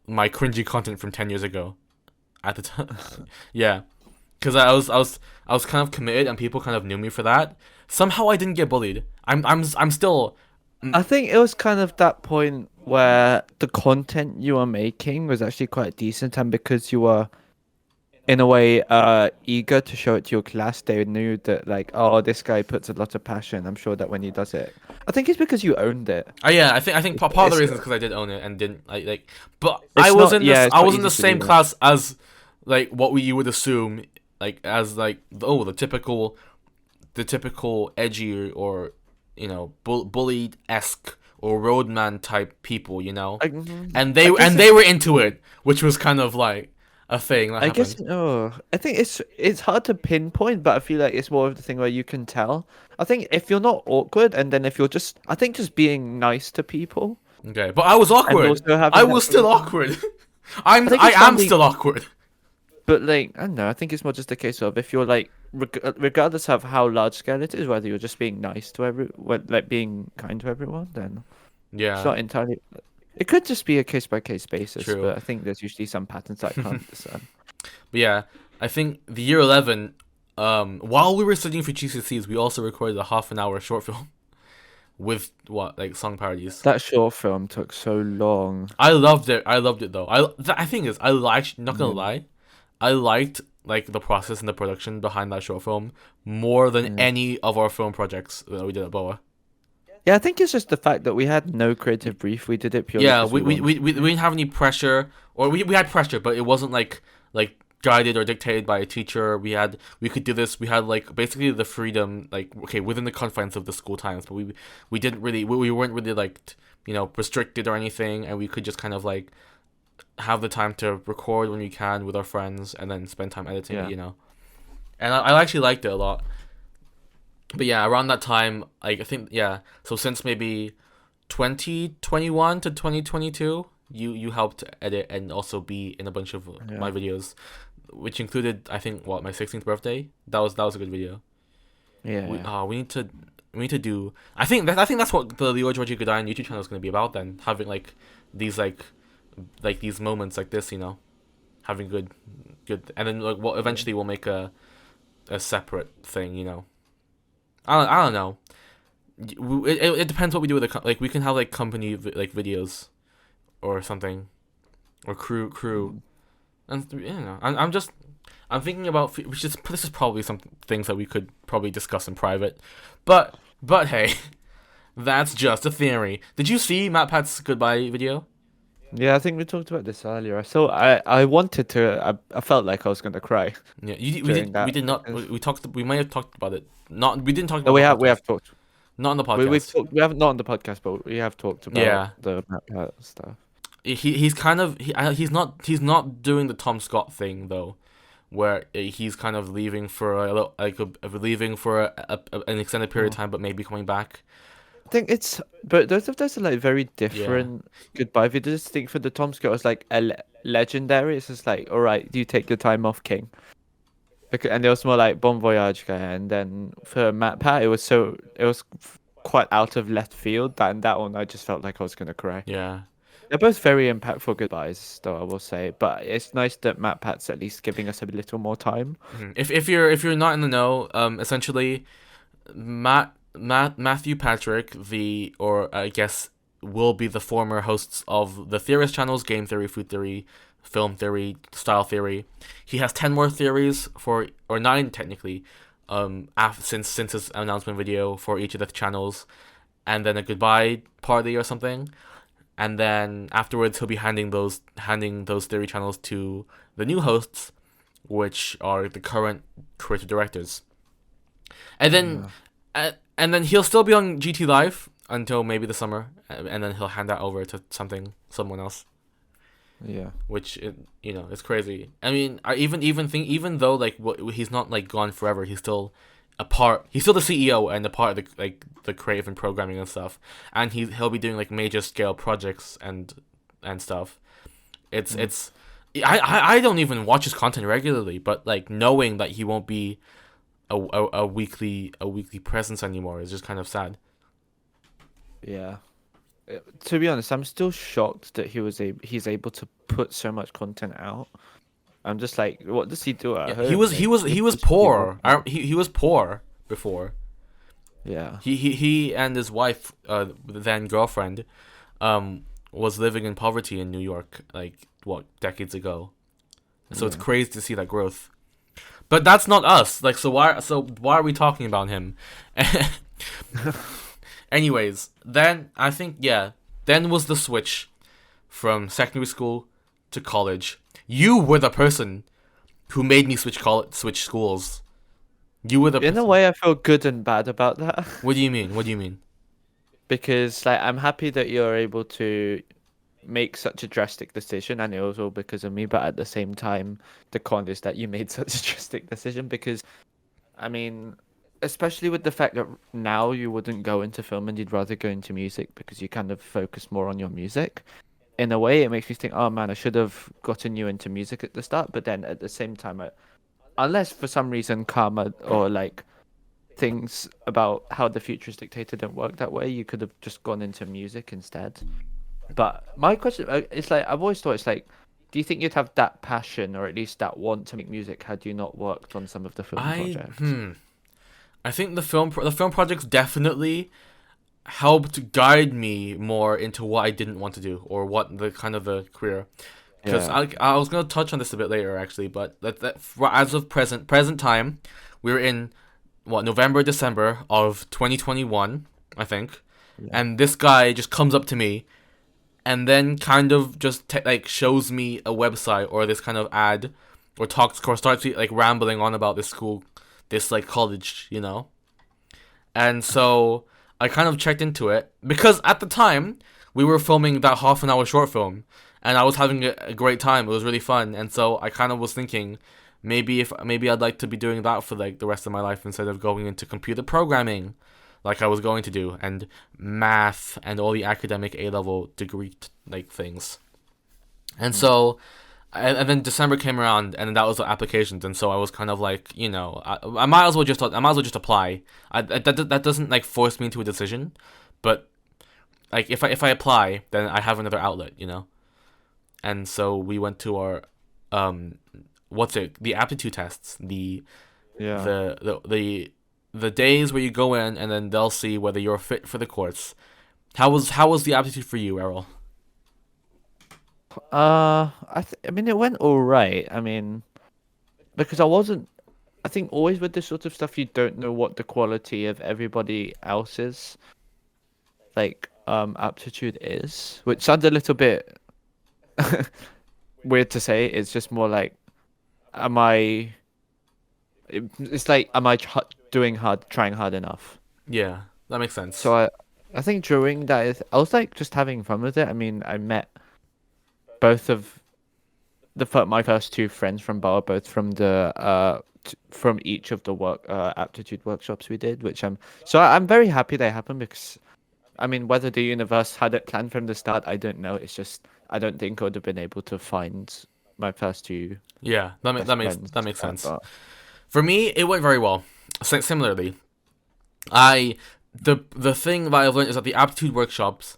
my cringy content from 10 years ago. At the time, yeah, because I was kind of committed, and people kind of knew me for that. Somehow I didn't get bullied. I'm still. I think it was kind of that point where the content you were making was actually quite decent, and because you were, in a way, eager to show it to your class, they knew that like, oh, this guy puts a lot of passion. I'm sure that when he does it, I think it's because you owned it. Yeah, I think part of the It's- reason is because I did own it and didn't like. But It's I was not- in yeah, this. it's I not was in the easy to same do that. class as like what you would assume, like as like the typical edgy or bullied esque or roadman type people, and they were into it, which was kind of like a thing that I happened. guess I think it's hard to pinpoint, but I feel like it's more of the thing where you can tell. I think if you're not awkward, and then if you're just, I think just being nice to people. Okay, but I was awkward. also having I that was still sort of- awkward. I think I it's am something- still awkward. But like, I don't know. I think it's more just a case of if you're like, regardless of how large scale it is, whether you're just being nice to like being kind to everyone, then Yeah. it's not entirely. It could just be a case by case basis, True. but I think there's usually some patterns that I can't discern. But yeah, I think the year 11, while we were studying for GCSEs, we also recorded a half-an-hour short film with song parodies. That short film took so long. I loved it. I loved it though. I think is I liked. Not gonna lie, I liked like the process and the production behind that short film more than any of our film projects that we did at Boa. Yeah, I think it's just the fact that we had no creative brief. We did it purely. Yeah, 'cause we wanted didn't have any pressure, or we had pressure, but it wasn't like guided or dictated by a teacher. We could do this. We had like basically the freedom, like okay, within the confines of the school times, but we didn't really we weren't really like restricted or anything, and we could just kind of like have the time to record when we can with our friends, and then spend time editing Yeah. it. And I actually liked it a lot. But yeah, around that time, like I think so since maybe 2021 to 2022, You helped edit and also be in a bunch of my Yeah. videos, which included, I think, my 16th birthday. That was a good video. Yeah. We Yeah. we need to do. I think that's what the LeorgeRG Goodine YouTube channel is going to be about. Then having these these moments like this, having good, and then like eventually we'll make a separate thing. I don't know. It depends what we do with like we can have like company videos or something, or crew, and I'm thinking about which is this is probably some things that we could probably discuss in private, but hey, that's just a theory. Did you see MatPat's goodbye video? Yeah, I think we talked about this earlier. I wanted to. I felt like I was gonna cry Yeah, during we that did not because we might have talked about it. Not we didn't talk no, about the we podcast. have talked. Not on the We've podcast. talked. We haven't not on the podcast, but we have talked about Yeah, the map stuff. he's kind of he's not doing the Tom Scott thing though, where he's kind of leaving for leaving for an extended period of Oh. time, but maybe coming back. I think it's, but those are like very Yeah, different goodbye videos. I think for the Tom Scott was like legendary. It's just like, all right, you take your time off, King. Because, and it was more like Bon Voyage guy, and then for Matt Pat, it was quite out of left field. That one, I just felt like I was gonna cry. yeah. They're both very impactful goodbyes, though I will say. But it's nice that Matt Pat's at least giving us a little more time. Mhm. If you're not in the know, essentially, Matthew Patrick, or I guess will be the former hosts of the Theorist channels, Game Theory, Food Theory, Film Theory, Style Theory. He has 10 more theories or 9 technically, since his announcement video for each of the channels, and then a goodbye party or something, and then afterwards he'll be handing those theory channels to the new hosts, which are the current creative directors, and then Yeah. and then he'll still be on GT Live until maybe the summer, and then he'll hand that over to someone else, Yeah. which it's crazy. I mean, I even think, even though like he's not like gone forever, he's still he's still the CEO and a part of the creative and programming and stuff, and he'll be doing like major scale projects and stuff. It's I don't even watch his content regularly, but like knowing that he won't be a weekly presence anymore is just kind of sad. Yeah. To be honest, I'm still shocked that he's able to put so much content out. I'm just like, what does he do at Yeah, home? he was poor. He was poor before. Yeah. He and his wife, then girlfriend, was living in poverty in New York, like what, decades ago. So it's Yeah. crazy to see that growth. But that's not us. Like, so why are we talking about him? Anyways, then I think, yeah, then was the switch from secondary school to college. You were the person who made me switch schools. You were the In a person. way, I feel good and bad about that What do you mean? What do you mean? because like I'm happy that you're able to make such a drastic decision, and it was all because of me. But at the same time, the con is that you made such a drastic decision because, I mean, especially with the fact that now you wouldn't go into film and you'd rather go into music because you kind of focus more on your music. In a way, it makes me think, oh man, I should have gotten you into music at the start. But then at the same time, unless for some reason karma or like things about how the future is dictated don't work that way, you could have just gone into music instead. But my question is like, I've always thought it's like, do you think you'd have that passion or at least that want to make music had you not worked on some of the film projects? I think the film projects definitely helped guide me more into what I didn't want to do, or what the kind of the career. Because Yeah. I was gonna touch on this a bit later actually, but as of present time, we're in November, December of 2021, I think, Yeah. and this guy just comes up to me, and then kind of just shows me a website or this kind of ad, or starts like rambling on about this school, this like college, and so I kind of checked into it because at the time we were filming that half an hour short film, and I was having a great time. It was really fun, and so I kind of was thinking maybe I'd like to be doing that for like the rest of my life instead of going into computer programming, like I was going to do, and math and all the academic A level degree like things. And so, and then December came around, and that was the applications, and so I was kind of like, I might as well just apply. That doesn't like force me into a decision, but like if I apply, then I have another outlet. And so we went to our, um, the aptitude tests, Yeah. the days where you go in, and then they'll see whether you're fit for the course. How was the aptitude for you, Errol? I mean, it went all right. I mean, because I wasn't. I think always with this sort of stuff, you don't know what the quality of everybody else's aptitude is, which sounds a little bit weird to say. It's just more like, am I? It's like, am I trying hard enough? Yeah, that makes So sense. I think during that, I was like just having fun with it. I mean, I met both of my first two friends from bar, both from the from each of the aptitude workshops we did, which I'm very happy they happened because I mean, whether the universe had it planned from the start, I don't know. It's just I don't think I would have been able to find my first two Yeah, best that friends makes at sense. bar. For me, it went very well. Similarly, I the thing that I've learned is that the aptitude workshops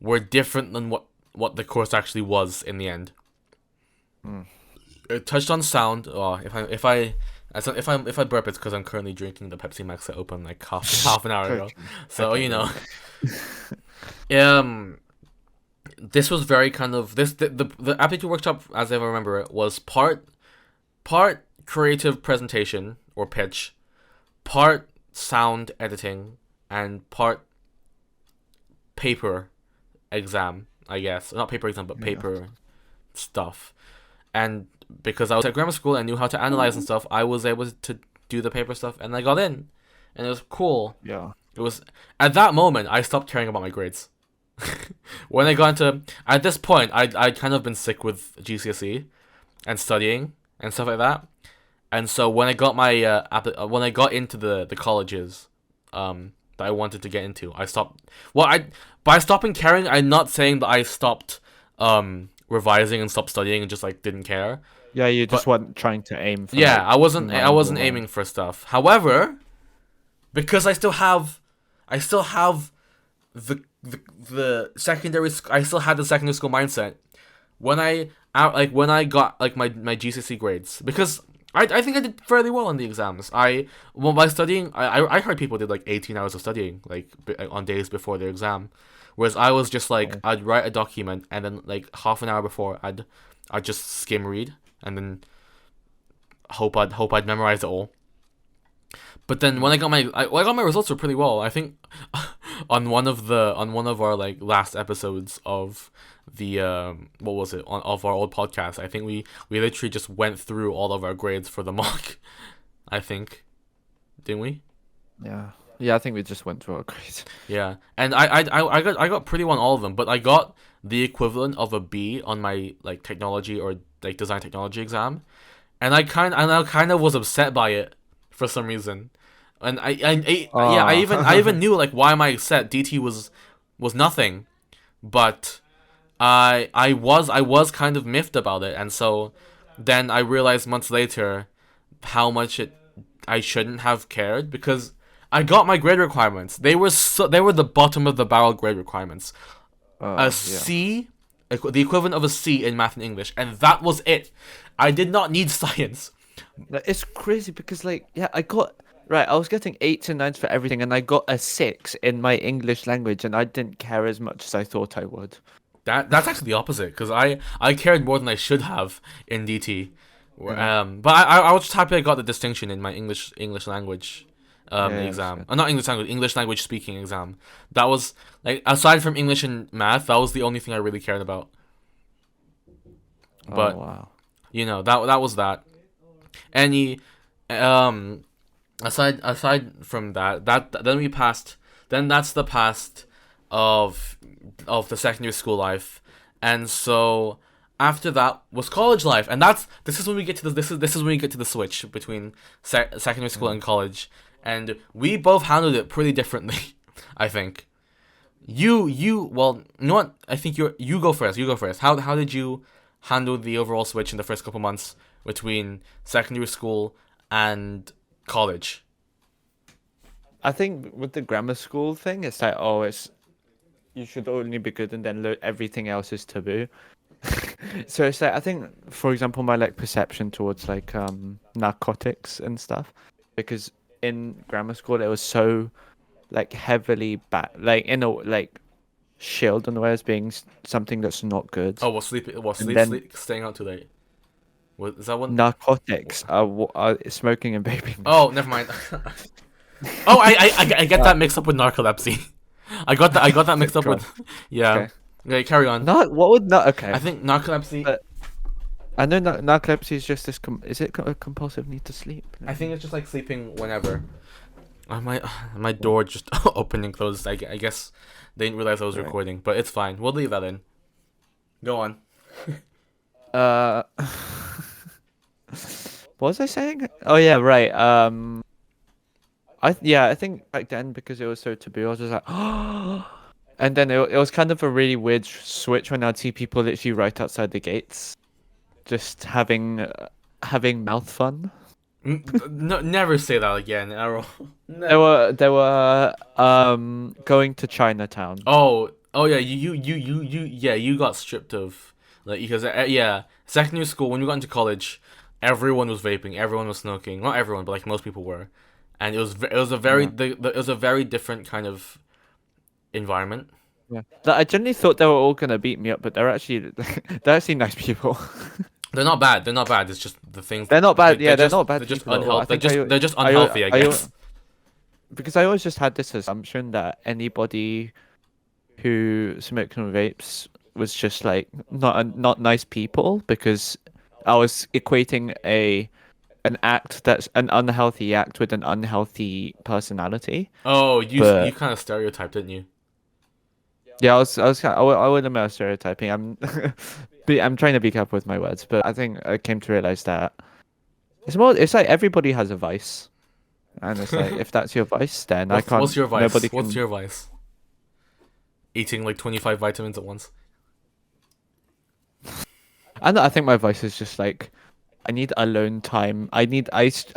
were different than what the course actually was in the end. Mm. It touched on sound. Oh, if I burp, it's because I'm currently drinking the Pepsi Max that opened like half an hour ago. Okay. So Okay, yeah. um, this was very kind of the aptitude workshop, as I remember it, was part creative presentation or pitch, part sound editing, and part paper exam. I guess not paper exam, but Yeah. paper stuff. And because I was at grammar school and knew how to analyze and stuff, I was able to do the paper stuff, and I got in, and it was cool. Yeah. It was at that moment I stopped caring about my grades. When I got into at this point, I'd kind of been sick with GCSE and studying and stuff like that, and so when I got my when I got into the colleges, that I wanted to get into, I stopped. Well, I by stopping caring, I'm not saying that I stopped revising and stopped studying and just like didn't care. Yeah, you just But weren't trying to aim for yeah, like I wasn't 9 or aiming for stuff. However, because I still have the secondary I still had the secondary school mindset when when I got like my GCSE grades, because I think I did fairly well on the exams. By studying, I heard people did like 18 hours of studying like on days before their exam, whereas I was just like okay. I'd write a document and then like half an hour before I'd just skim read and then hope I'd memorize it all. But then when I got my results were pretty well. I think on one of our like last episodes of the what was it of our old podcast, I think we literally just went through all of our grades for the mock. I think, didn't we? Yeah. Yeah, I think we just went through our grades. Yeah, and I got pretty well on all of them, but I got the equivalent of a B on my like technology or like design technology exam, and I kind of was upset by it for some reason. And yeah, I even knew like why am I upset? DT was nothing, but I was kind of miffed about it, and so then I realized months later how much I shouldn't have cared, because I got my grade requirements. They were the bottom of the barrel grade requirements. A Yeah. C, the equivalent of a C in math and English, and that was it. I did not need science. Like, it's crazy because yeah, I was getting 8s and 9s for everything, and I got a 6 in my English language, and I didn't care as much as I thought I would. That's actually the opposite, because I cared more than I should have in DT. Yeah. But I was just happy I got the distinction in my English language Yeah, that's exam. good. Not English language speaking exam. That was like, aside from English and math, that was the only thing I really cared about. Oh But wow. that was that. Any um aside from that then we passed. Then that's the past of the secondary school life, and so after that was college life, and this is when we get to this is when we get to the switch between secondary school Yeah. and college, and we both handled it pretty differently. I think well, you know what? I think you go first. You go first. How did you handle the overall switch in the first couple months between secondary school and college? I think with the grammar school thing, it's like, oh, it's you should only be good, and then everything else is taboo. So it's like, I think, for example, my like perception towards like narcotics and stuff, because in grammar school it was so like heavily like like shielded in a way as being something that's not good. Oh, And then staying out too late. Is that one? narcotics are smoking and vaping. Oh, never mind. Oh, I get that mixed up with narcolepsy. I got that mixed up with. Yeah. Okay. Okay, carry on. Not what would not okay. I think narcolepsy. But I know narcolepsy is just this. Is it a compulsive need to sleep? I think it's just like sleeping whenever. My door just opened and closed. I guess they didn't realize I was recording, but it's fine. We'll leave that in. Go on. What was I saying? Oh yeah, right. I think back then, because it was so taboo, I was just like, and then it was kind of a really weird switch when I'd see people literally right outside the gates, just having mouth fun. No, never say that again, Erol. They were going to Chinatown. Oh yeah, yeah, you got stripped of, like, because yeah, secondary school, when you got into college, everyone was vaping, everyone was smoking, not everyone, but like most people were, and it was a very it was a very different kind of environment. Yeah, I generally thought they were all gonna beat me up, but they're actually nice people. They're not bad. They're not bad. It's just the things. They're not bad. They're not bad. They're just people at all. unhealthy. They're just unhealthy, I guess. Because I always just had this assumption that anybody who smoked and vapes was just like not nice people, because I was equating an act that's an unhealthy act with an unhealthy personality. Oh, you kind of stereotyped, didn't you? Yeah, I wouldn't admit stereotyping. I'm trying to be careful with my words, but I think I came to realize that it's like everybody has a vice, and it's like, if that's your vice, then I can't. What's your vice? Nobody What's your vice? Eating like 25 vitamins at once. I think my vice is just like, I need alone time. I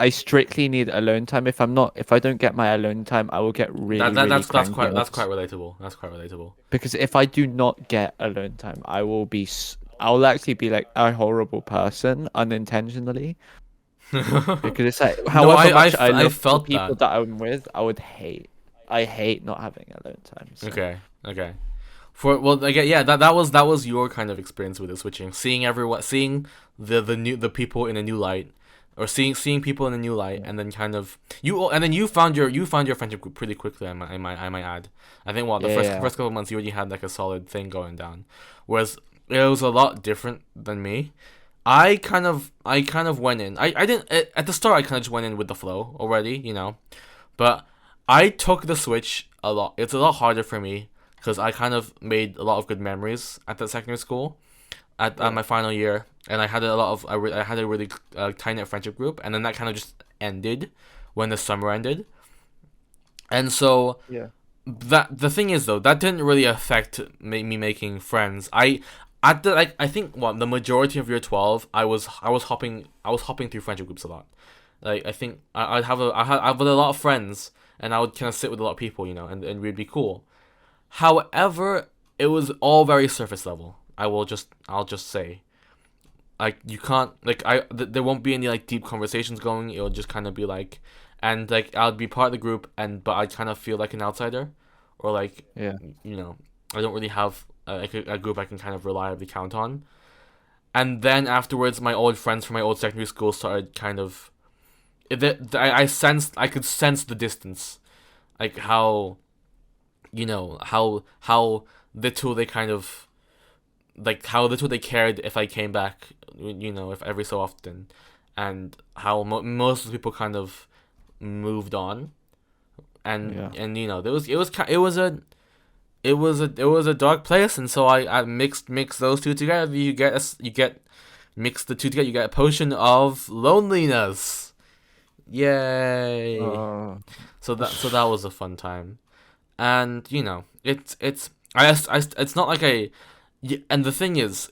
strictly need alone time. If I don't get my alone time, I will get really That's quite relatable. That's quite relatable. Because if I do not get alone time, I'll actually be like a horrible person unintentionally. Because it's like, however much I love felt the people that I'm with, I hate not having alone time. So. Okay. That was your kind of experience with the switching, seeing the people in a new light, or seeing people in a new light, and then kind of you found your friendship group pretty quickly. I might add. I think first couple of months you already had like a solid thing going down, whereas it was a lot different than me. I kind of went in. I didn't at the start. I kind of just went in with the flow already, but I took the switch a lot. It's a lot harder for me, because I kind of made a lot of good memories at the secondary school, at my final year, and I had I had a really tight knit friendship group, and then that kind of just ended when the summer ended, and so the thing is, though, that didn't really affect me making friends. I think the majority of year 12, I was hopping through friendship groups a lot. Like, I think I have a lot of friends, and I would kind of sit with a lot of people, and we'd be cool. However, it was all very surface level. I'll just say, like, you can't, like, there won't be any like deep conversations going. It'll just kind of be like, and like, I'll be part of the group, but I kind of feel like an outsider, or like, I don't really have a group I can kind of reliably count on. And then afterwards, my old friends from my old secondary school started kind of, I could sense the distance, like how little they kind of, like, how little they cared if I came back, if every so often, and how most of the people kind of moved on, and it was a dark place, and so I mixed those two together. You get mix the two together, you get a potion of loneliness. Yay! So that was a fun time. And it's not like and the thing is,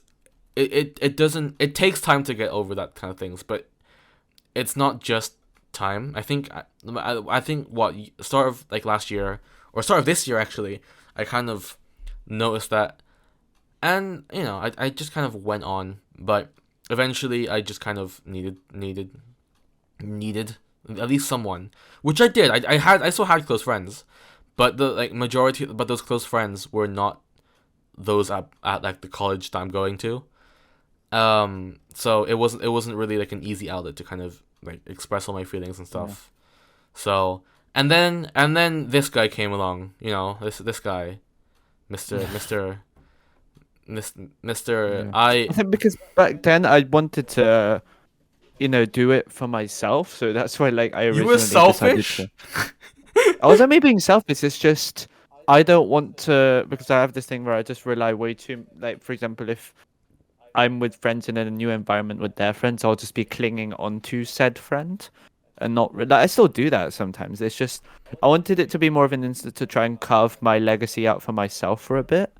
it doesn't, it takes time to get over that kind of things, but it's not just time. I think what start of like last year or start of this year actually, I kind of noticed that, and I just kind of went on, but eventually I just kind of needed at least someone, which I did. I still had close friends, but the like majority, but those close friends were not those at like the college that I'm going to. So it wasn't really like an easy outlet to kind of like express all my feelings and stuff. So and then this guy came along, this guy, Mister Mister I think because back then I wanted to, do it for myself. So that's why, like, I You originally were decided selfish. to. I wasn't me being selfish. It's just I don't want to, because I have this thing where I just rely way too. Like, for example, if I'm with friends in a new environment with their friends, I'll just be clinging on to said friend, and not. Like, I still do that sometimes. It's just I wanted it to be more of an instant to try and carve my legacy out for myself for a bit.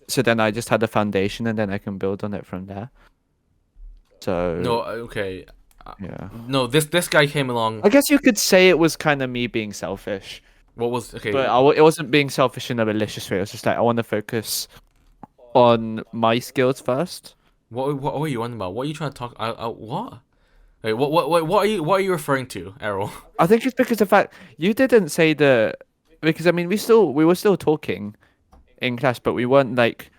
So then I just had a foundation, and then I can build on it from there. So No, okay. yeah. No, this guy came along. I guess you could say it was kind of me being selfish, What was okay? but it wasn't being selfish in a malicious way. It was just like I want to focus on my skills first. What are you on about? What are you trying to talk? What? Wait, what are you referring to, Errol? I think it's because the fact you didn't say because I mean we were still talking in class, but we weren't like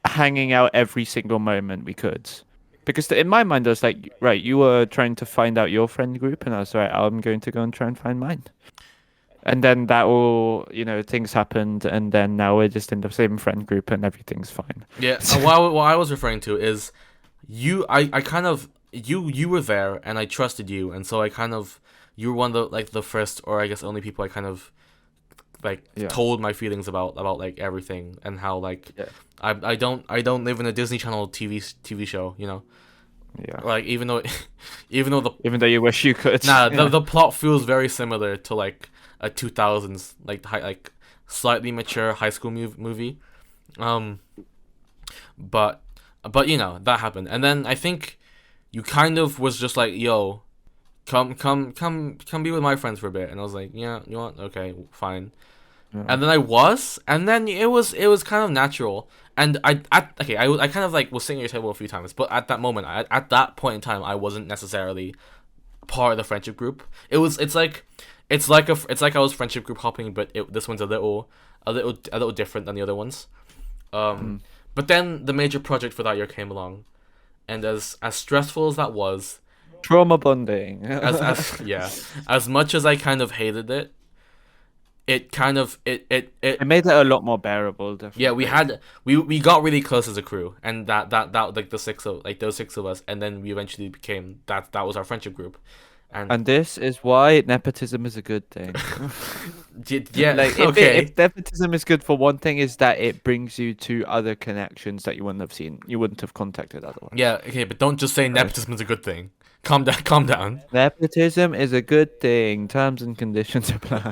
hanging out every single moment we could. Because in my mind, I was like, right, you were trying to find out your friend group, and I was right, I'm going to go and try and find mine. And then that all, things happened, and then now we're just in the same friend group, and everything's fine. Yeah. What I was referring to is I kind of you were there, and I trusted you, and so I kind of you were one of the first, or I guess only people I kind of like told my feelings about like everything, and how like I don't live in a Disney Channel TV show, Yeah. like even though Even though you wish you could. the plot feels very similar to like a 2000s like slightly mature high school movie, but that happened, and then I think you kind of was just like, yo, come be with my friends for a bit, and I was like, yeah, you want, okay, fine. And then and then it was kind of natural, and I kind of like was sitting at your table a few times, but at that moment, at that point in time, I wasn't necessarily part of the friendship group. It's like I was friendship group hopping, but this one's a little different than the other ones. But then the major project for that year came along, and as stressful as that was, Trauma bonding. as much as I kind of hated it, it kind of it It made it a lot more bearable, definitely. yeah, we got really close as a crew, and that like those six of us, and then we eventually became that was our friendship group. And this is why nepotism is a good thing. Yeah, like okay. if nepotism is good for one thing, is that it brings you to other connections that you wouldn't have contacted otherwise. Yeah, okay, but don't just say nepotism is a good thing. Calm down. Nepotism is a good thing. Terms and conditions apply.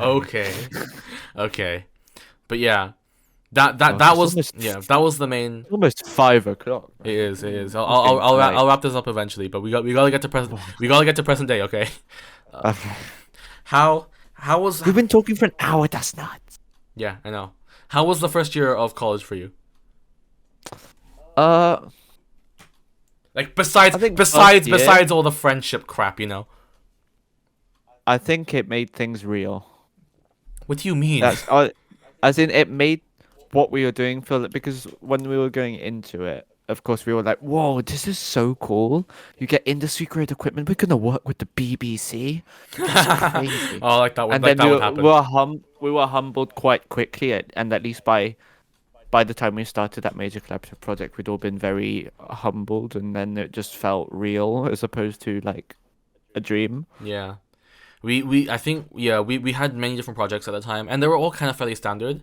Okay, but yeah, that was that was the main. Almost 5 o'clock. It is. I'll wrap this up eventually, but we gotta get to present day. Okay. How was? We've been talking for an hour. That's nuts. Yeah, I know. How was the first year of college for you? Like besides all the friendship crap, I think it made things real. What do you mean? That's as in it made what we were doing feel like, because when we were going into it, of course we were like, whoa, this is so cool. You get industry grade equipment. We're gonna work with the BBC. That's crazy. Oh, like that would, and like then that would happen. we were humbled quite quickly, and at least by the time we started that major collaborative project, we'd all been very humbled, and then it just felt real as opposed to like a dream. Yeah. We had many different projects at the time, and they were all kind of fairly standard,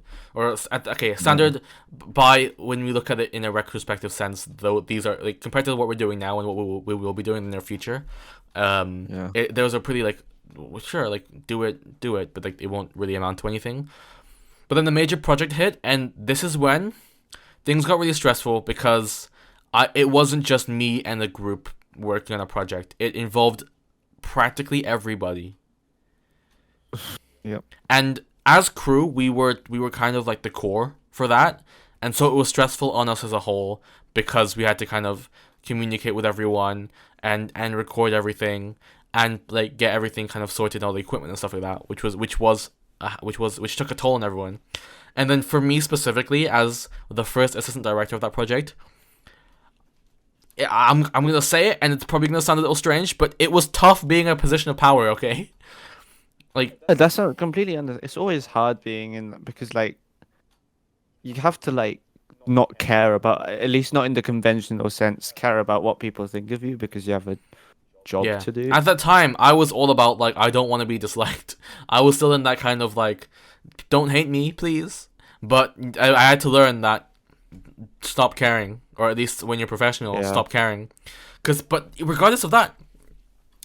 standard by when we look at it in a retrospective sense. Though these are like compared to what we're doing now and what we will be doing in the near future, there was a pretty like, sure, like do it, but like it won't really amount to anything. But then the major project hit, and this is when things got really stressful because it wasn't just me and the group working on a project. It involved practically everybody. Yep. And as crew, we were kind of like the core for that, and so it was stressful on us as a whole because we had to kind of communicate with everyone and record everything and like get everything kind of sorted, all the equipment and stuff like that, which took a toll on everyone. And then for me specifically, as the first assistant director of that project, I'm gonna say it, and it's probably gonna sound a little strange, but it was tough being in a position of power. Okay, like That's not completely It's always hard being in because like you have to like not care about, at least not in the conventional sense, care about what people think of you because you have a job yeah. to do. At that time, I was all about like I don't want to be disliked. I was still in that kind of like, don't hate me, please. But I had to learn that stop caring, or at least when you're professional, Yeah. stop caring. But regardless of that,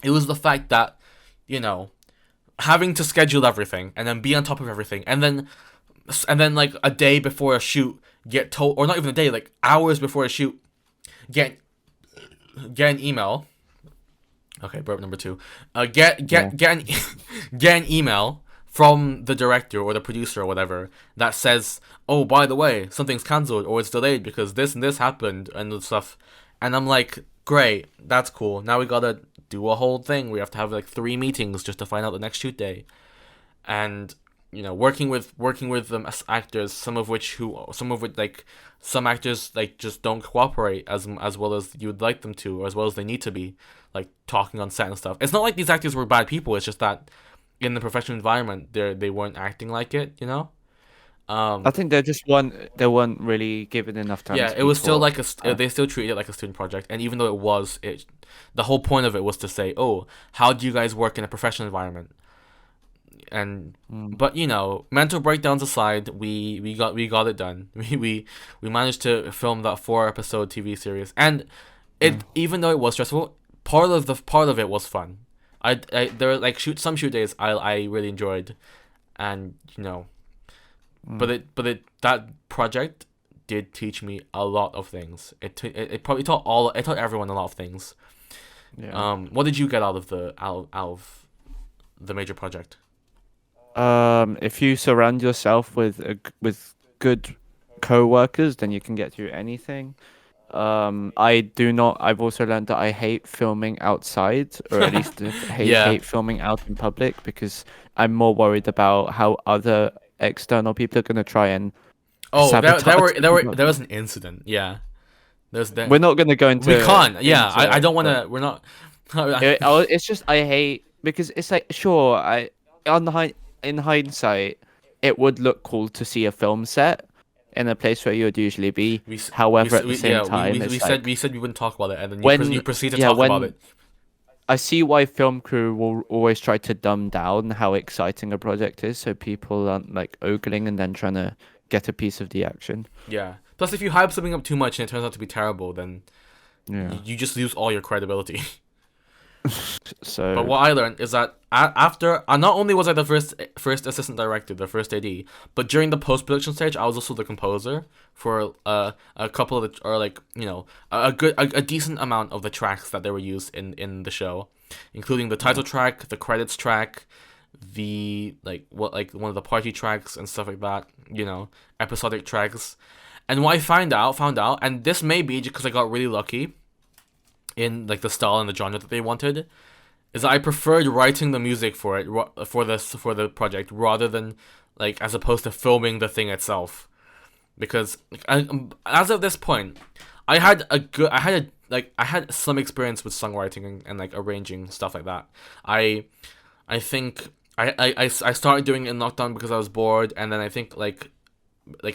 it was the fact that, having to schedule everything and then be on top of everything, and then like a day before a shoot, get told, or not even a day, like hours before a shoot, get an email. Okay, burp number 2. Get an get an email from the director or the producer or whatever that says, "Oh, by the way, something's cancelled or it's delayed because this and this happened," and stuff. And I'm like, "Great, that's cool. Now we gotta do a whole thing. We have to have like 3 meetings just to find out the next shoot day." And working with actors, some of which like some actors like just don't cooperate as well as you would like them to, or as well as they need to be, like talking on set and stuff. It's not like these actors were bad people. It's just that in the professional environment, they weren't acting like it. I think they weren't really given enough time. Yeah, to it be was still taught. like they still treated it like a student project, and even though the whole point of it was to say, "Oh, how do you guys work in a professional environment?" And but mental breakdowns aside, we got it done. We managed to film that 4-episode TV series, and even though it was stressful, part of it was fun. There were like some shoot days I really enjoyed, and but that project did teach me a lot of things. It probably taught everyone a lot of things. Yeah. What did you get out of the major project? If you surround yourself with good co-workers, then you can get through anything. I've also learned that I hate filming outside, or at least Yeah. hate filming out in public because I'm more worried about how other external people are gonna try and sabotage. There was an incident. Yeah, there's that. We're not gonna go into. We can't. Yeah, into I don't want it, to. We're not. it's just I hate because it's like sure in hindsight it would look cool to see a film set in a place where you would usually be. However, at the same time, we said we wouldn't talk about it, and then you proceed to yeah, talk about it. I see why film crew will always try to dumb down how exciting a project is, so people aren't like ogling and then trying to get a piece of the action. Yeah. Plus, if you hype something up too much and it turns out to be terrible, then Yeah. you just lose all your credibility. So. But what I learned is that after, not only was I the first assistant director, the first AD, but during the post production stage, I was also the composer for a couple of the, or like a decent amount of the tracks that they were used in the show, including the title track, the credits track, the one of the party tracks and stuff like that. Episodic tracks. And what I found out, and this may be just because I got really lucky in like the style and the genre that they wanted, is that I preferred writing the music for it for the project rather than like as opposed to filming the thing itself, because as of this point I had some experience with songwriting and like arranging stuff like that. I think I started doing it in lockdown because I was bored, and then I think like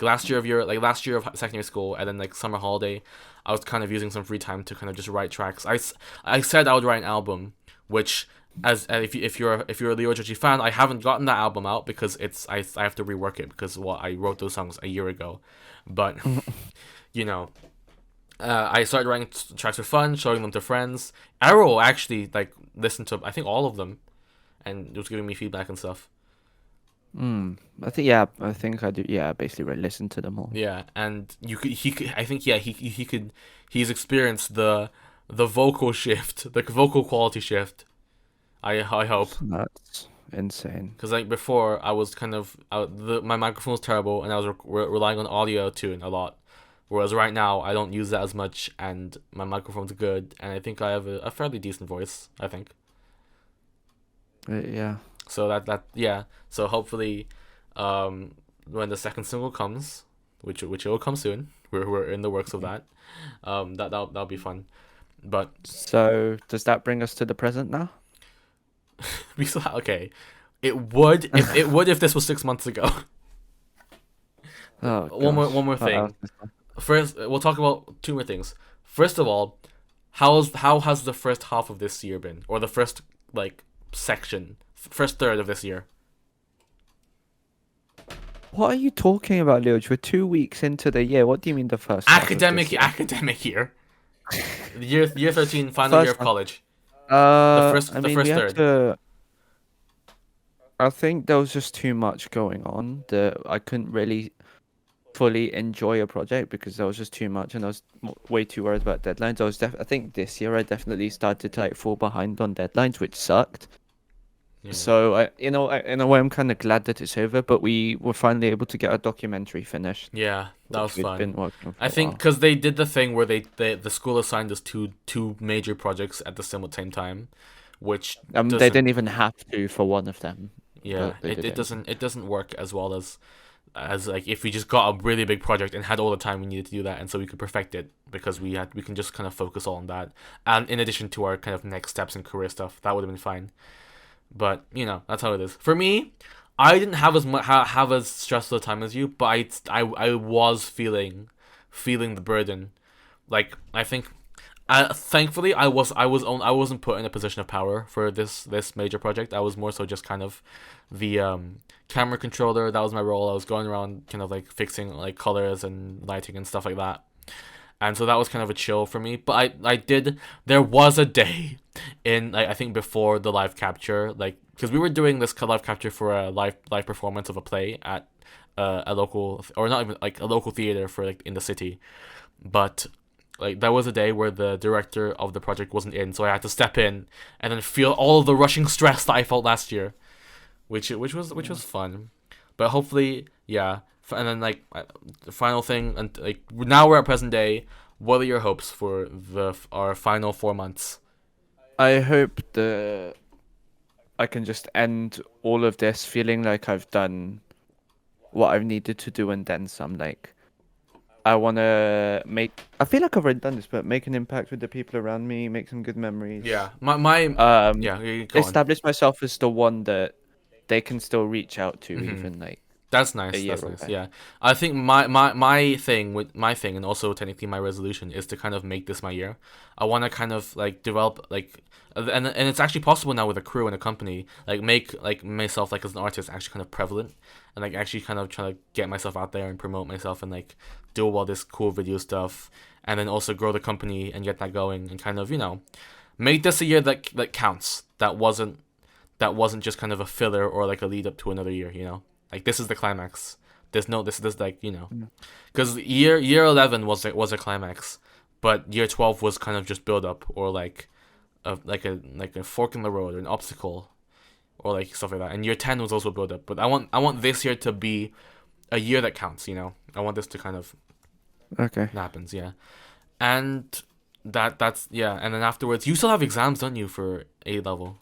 last year of secondary school, and then like summer holiday, I was kind of using some free time to kind of just write tracks. I said I would write an album, which if you're a LeorgeRG fan, I haven't gotten that album out because I have to rework it because I wrote those songs a year ago, but I started writing tracks for fun, showing them to friends. Erol actually like listened to I think all of them, and it was giving me feedback and stuff. I think yeah, I think I do. Yeah, basically listen to them all. Yeah, and he could, I think, yeah, he could, he's experienced the vocal shift, the vocal quality shift. I hope. That's insane. Because like before, I was kind of my microphone was terrible, and I was relying on audio tune a lot. Whereas right now, I don't use that as much, and my microphone's good, and I think I have a fairly decent voice. I think Yeah. so. That yeah. So hopefully, when the second single comes, which will come soon, we're in the works of that. That'll be fun. But So does that bring us to the present now? we still okay. It would if this was 6 months ago. Oh One gosh. more What else thing. is there? First, we'll talk about two more things. First of all, how has the first half of this year been, or the first like section, first third of this year? What are you talking about, Leorge? We're 2 weeks into the year. What do you mean the first half of this year? Academic year. Year 13, final year First of half. college. The I the mean, we first had third. to. I think there was just too much going on that I couldn't really fully enjoy a project because there was just too much, and I was way too worried about deadlines. I think this year I definitely started to like fall behind on deadlines, which sucked. Yeah. So in a way, I'm kind of glad that it's over. But we were finally able to get a documentary finished, Yeah, that was which we'd been fun. working on I for a think while. because they did the thing where the school assigned us two major projects at the same time, which They doesn't. didn't even have to for one of them, Yeah, but they did it. it doesn't work as well as like if we just got a really big project and had all the time we needed to do that, and so we could perfect it because we can just kind of focus all on that, and in addition to our kind of next steps and career stuff, that would have been fine. But that's how it is. For me, I didn't have as much have as stressful a time as you, but I was feeling the burden. Like I think, thankfully I wasn't put in a position of power for this major project. I was more so just kind of the camera controller. That was my role. I was going around kind of like fixing like colors and lighting and stuff like that. And so that was kind of a chill for me. But I did. There was a day in like I think before the live capture, like because we were doing this live capture for a live performance of a play at a local, or not even like a local theater for like in the city. But like there was a day where the director of the project wasn't in, so I had to step in and then feel all of the rushing stress that I felt last year, which was fun. But hopefully, yeah. And then like the final thing, and like now we're at present day. What are your hopes for our final 4 months? I hope that I can just end all of this feeling like I've done what I've needed to do and then some. Like I want to make. I feel like I've already done this, but make an impact with the people around me, make some good memories. Yeah, my Um, yeah. Go on. establish myself as the one that they can still reach out to, Hmm. even like That's a nice. year That's nice. away. Yeah, I think my thing with my thing, and also technically my resolution, is to kind of make this my year. I want to kind of like develop like, and it's actually possible now with a crew and a company. Like make like myself like as an artist actually kind of prevalent, and like actually kind of try to get myself out there and promote myself and like do all this cool video stuff, and then also grow the company and get that going and kind of make this a year that counts. That wasn't just kind of a filler or like a lead up to another year. Like this is the climax. There's no this like Mm. because year 11 was a climax, but year 12 was kind of just build up or like a fork in the road or an obstacle or like stuff like that. And year 10 was also build up, but I want this year to be a year that counts. I want this to kind of Okay. happens. Yeah, and that's yeah. And then afterwards, you still have exams, don't you, for A level?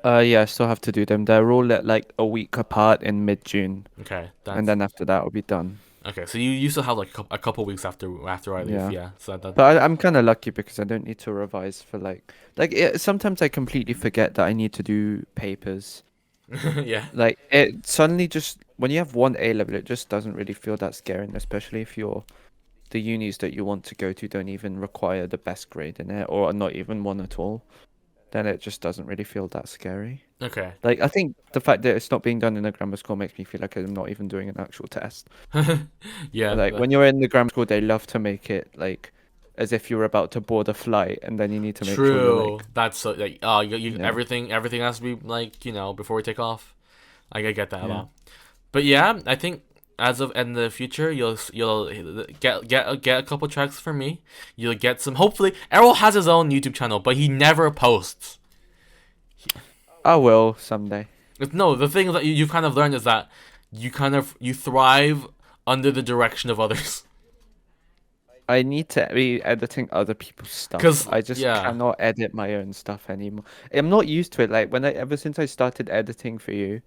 Yeah, I still have to do them. They're all at like a week apart in mid-June, Okay, and then after that, I'll be done. okay. So you still have like a couple weeks after I leave. Yeah. Yeah. So that But I'm kind of lucky because I don't need to revise for sometimes I completely forget that I need to do papers. yeah. Like it suddenly just when you have one A level, it just doesn't really feel that scary, and especially if the unis that you want to go to don't even require the best grade in it, or not even one at all. Then it just doesn't really feel that scary. Okay. Like I think the fact that it's not being done in a grammar school makes me feel like I'm not even doing an actual test. yeah. Like when you're in the grammar school, they love to make it like as if you're about to board a flight, and then you need to make sure you're True. like, That's so like you yeah, everything has to be like before we take off. I get that a Yeah. lot. But yeah, I think as of in the future, you'll get a couple tracks from me. You'll get some. Hopefully, Errol has his own YouTube channel, but he never posts. I will someday. No, the thing that you've kind of learned is that you thrive under the direction of others. I need to be editing other people's stuff. Cause I just yeah, cannot edit my own stuff anymore. I'm not used to it. Like ever since I started editing for you,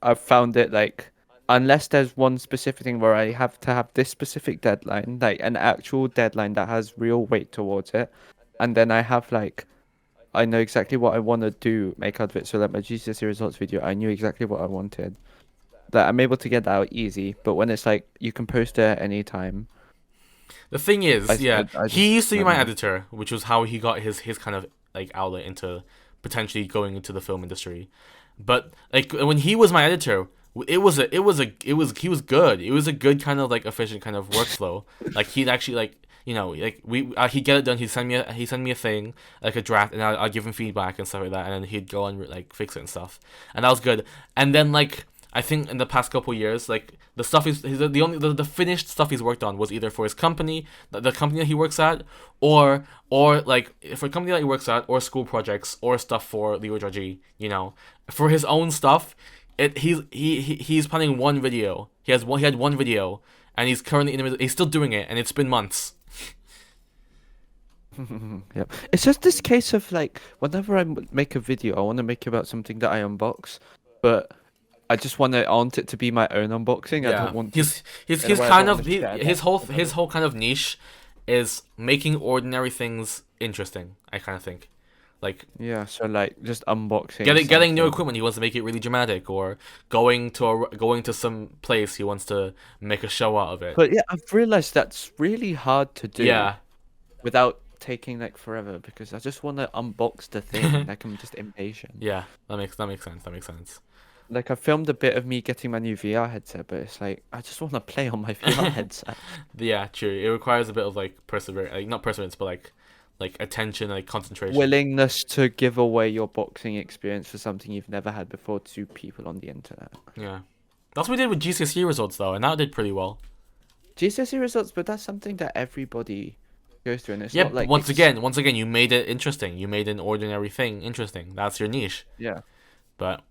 I've found it like unless there's one specific thing where I have to have this specific deadline, like an actual deadline that has real weight towards it, and then I have like I know exactly what I want to do, make out of it. So like my GCSE results video, I knew exactly what I wanted. That I'm able to get that out easy. But when it's like you can post it at any time, the thing is, yeah, I he just used to be don't my know. editor, which was how he got his kind of like outlet into potentially going into the film industry. But like when he was my editor, he was good. It was a good kind of like efficient kind of workflow. Like he'd actually like like he'd get it done. He'd send me a thing like a draft, and I'd give him feedback and stuff like that, and then he'd go and like fix it and stuff, and that was good. And then like I think in the past couple years, like the stuff the only the finished stuff he's worked on was either for his company, the company that he works at, or like for a company that he works at, or school projects, or stuff for LeorgeRG. For his own stuff, he's planning one video. He had one video, and he's currently he's still doing it, and it's been months. Yeah, it's just this case of like whenever make a video, I want to make it about something that I unbox, but I just want it to be my own unboxing. I Yeah, don't want to. In a he's way, I kind don't of want to share that with his others. whole kind of niche is making ordinary things interesting. I kind of think, like Yeah, so like just unboxing getting new something. equipment, he wants to make it really dramatic, or going to some place, he wants to make a show out of it. But yeah, I've realized that's really hard to do Yeah, without taking like forever because I just want to unbox the thing. Like I'm just impatient. yeah, that makes sense. That makes sense. Like I filmed a bit of me getting my new VR headset, but it's like I just want to play on my VR headset. Yeah, true. It requires a bit of like perseverance, like not perseverance, but like attention, like concentration. Willingness to give away your boxing experience for something you've never had before to people on the internet. Yeah, that's what we did with GCSE results though, and that did pretty well. GCSE results, but that's something that everybody goes through, and it's Yeah, not but like once again, you made it interesting. You made an ordinary thing interesting. That's your niche. yeah. But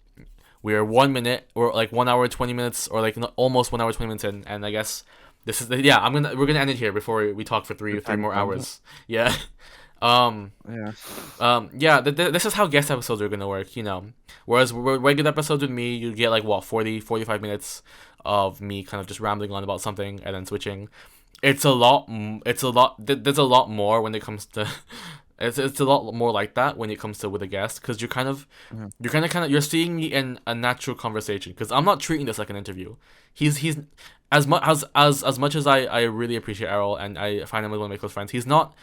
we are 1 minute or like 1 hour 20 minutes or like almost 1 hour 20 minutes in, and I guess this is yeah. We're gonna end it here before we talk for The three time's more runs out. hours. Yeah. Um. Yeah. Yeah. This is how guest episodes are gonna work. Whereas regular episodes with me, you get like what 45 minutes of me kind of just rambling on about something and then switching. It's a lot. There's a lot more when it comes to. It's a lot more like that when it comes to with a guest because Yeah. you're seeing me in a natural conversation because I'm not treating this like an interview. He's as much as I really appreciate Errol and I find him as one of my close friends. He's not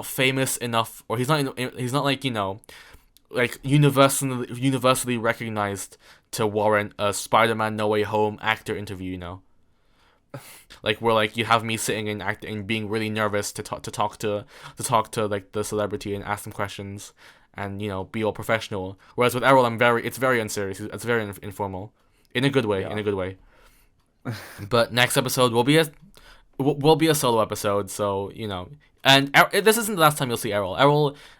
famous enough or he's not like like universally recognized to warrant a Spider-Man No Way Home actor interview. Like where like you have me sitting and acting being really nervous to talk to like the celebrity and ask them questions and be all professional, whereas with Errol it's very unserious, it's very informal in a good way, Yeah. but next episode will be a solo episode, so and this isn't the last time you'll see Errol.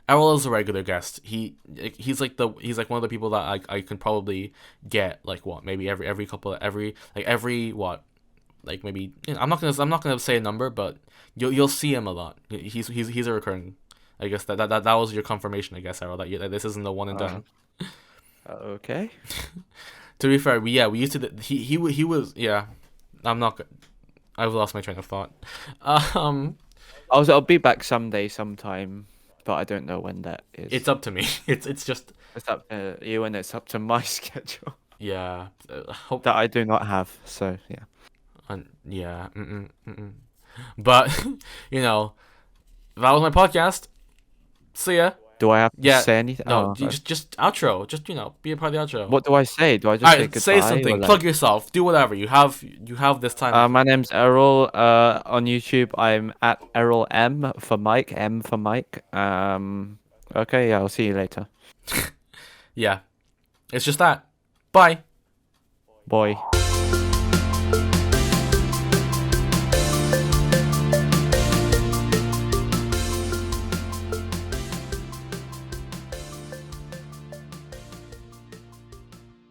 Errol is a regular guest. He's like one of the people that I can probably get like what maybe every what like maybe I'm not gonna say a number, but you'll see him a lot. He's a recurring. I guess that was your confirmation. I guess Errol that this isn't the one and Uh, done. okay. To be fair, we used to he was yeah. I'm not. I've lost my train of thought. Um, I'll be back someday, sometime, but I don't know when that it's is. up to me. It's just It's up to you, and it's up to my schedule yeah. Hope that I do not have. So yeah. yeah. But that was my podcast. See ya. Do I have to Yeah. say anything? No, Oh, you just outro. Just be a part of the outro. what do I say? Do I just All say right, say goodbye or something. like? Plug yourself. Do whatever. You have this time. My name's Errol. On YouTube, I'm at Errol M for Mike. M for Mike. Okay, yeah, I'll see you later. Yeah. It's just that. Bye. Boy.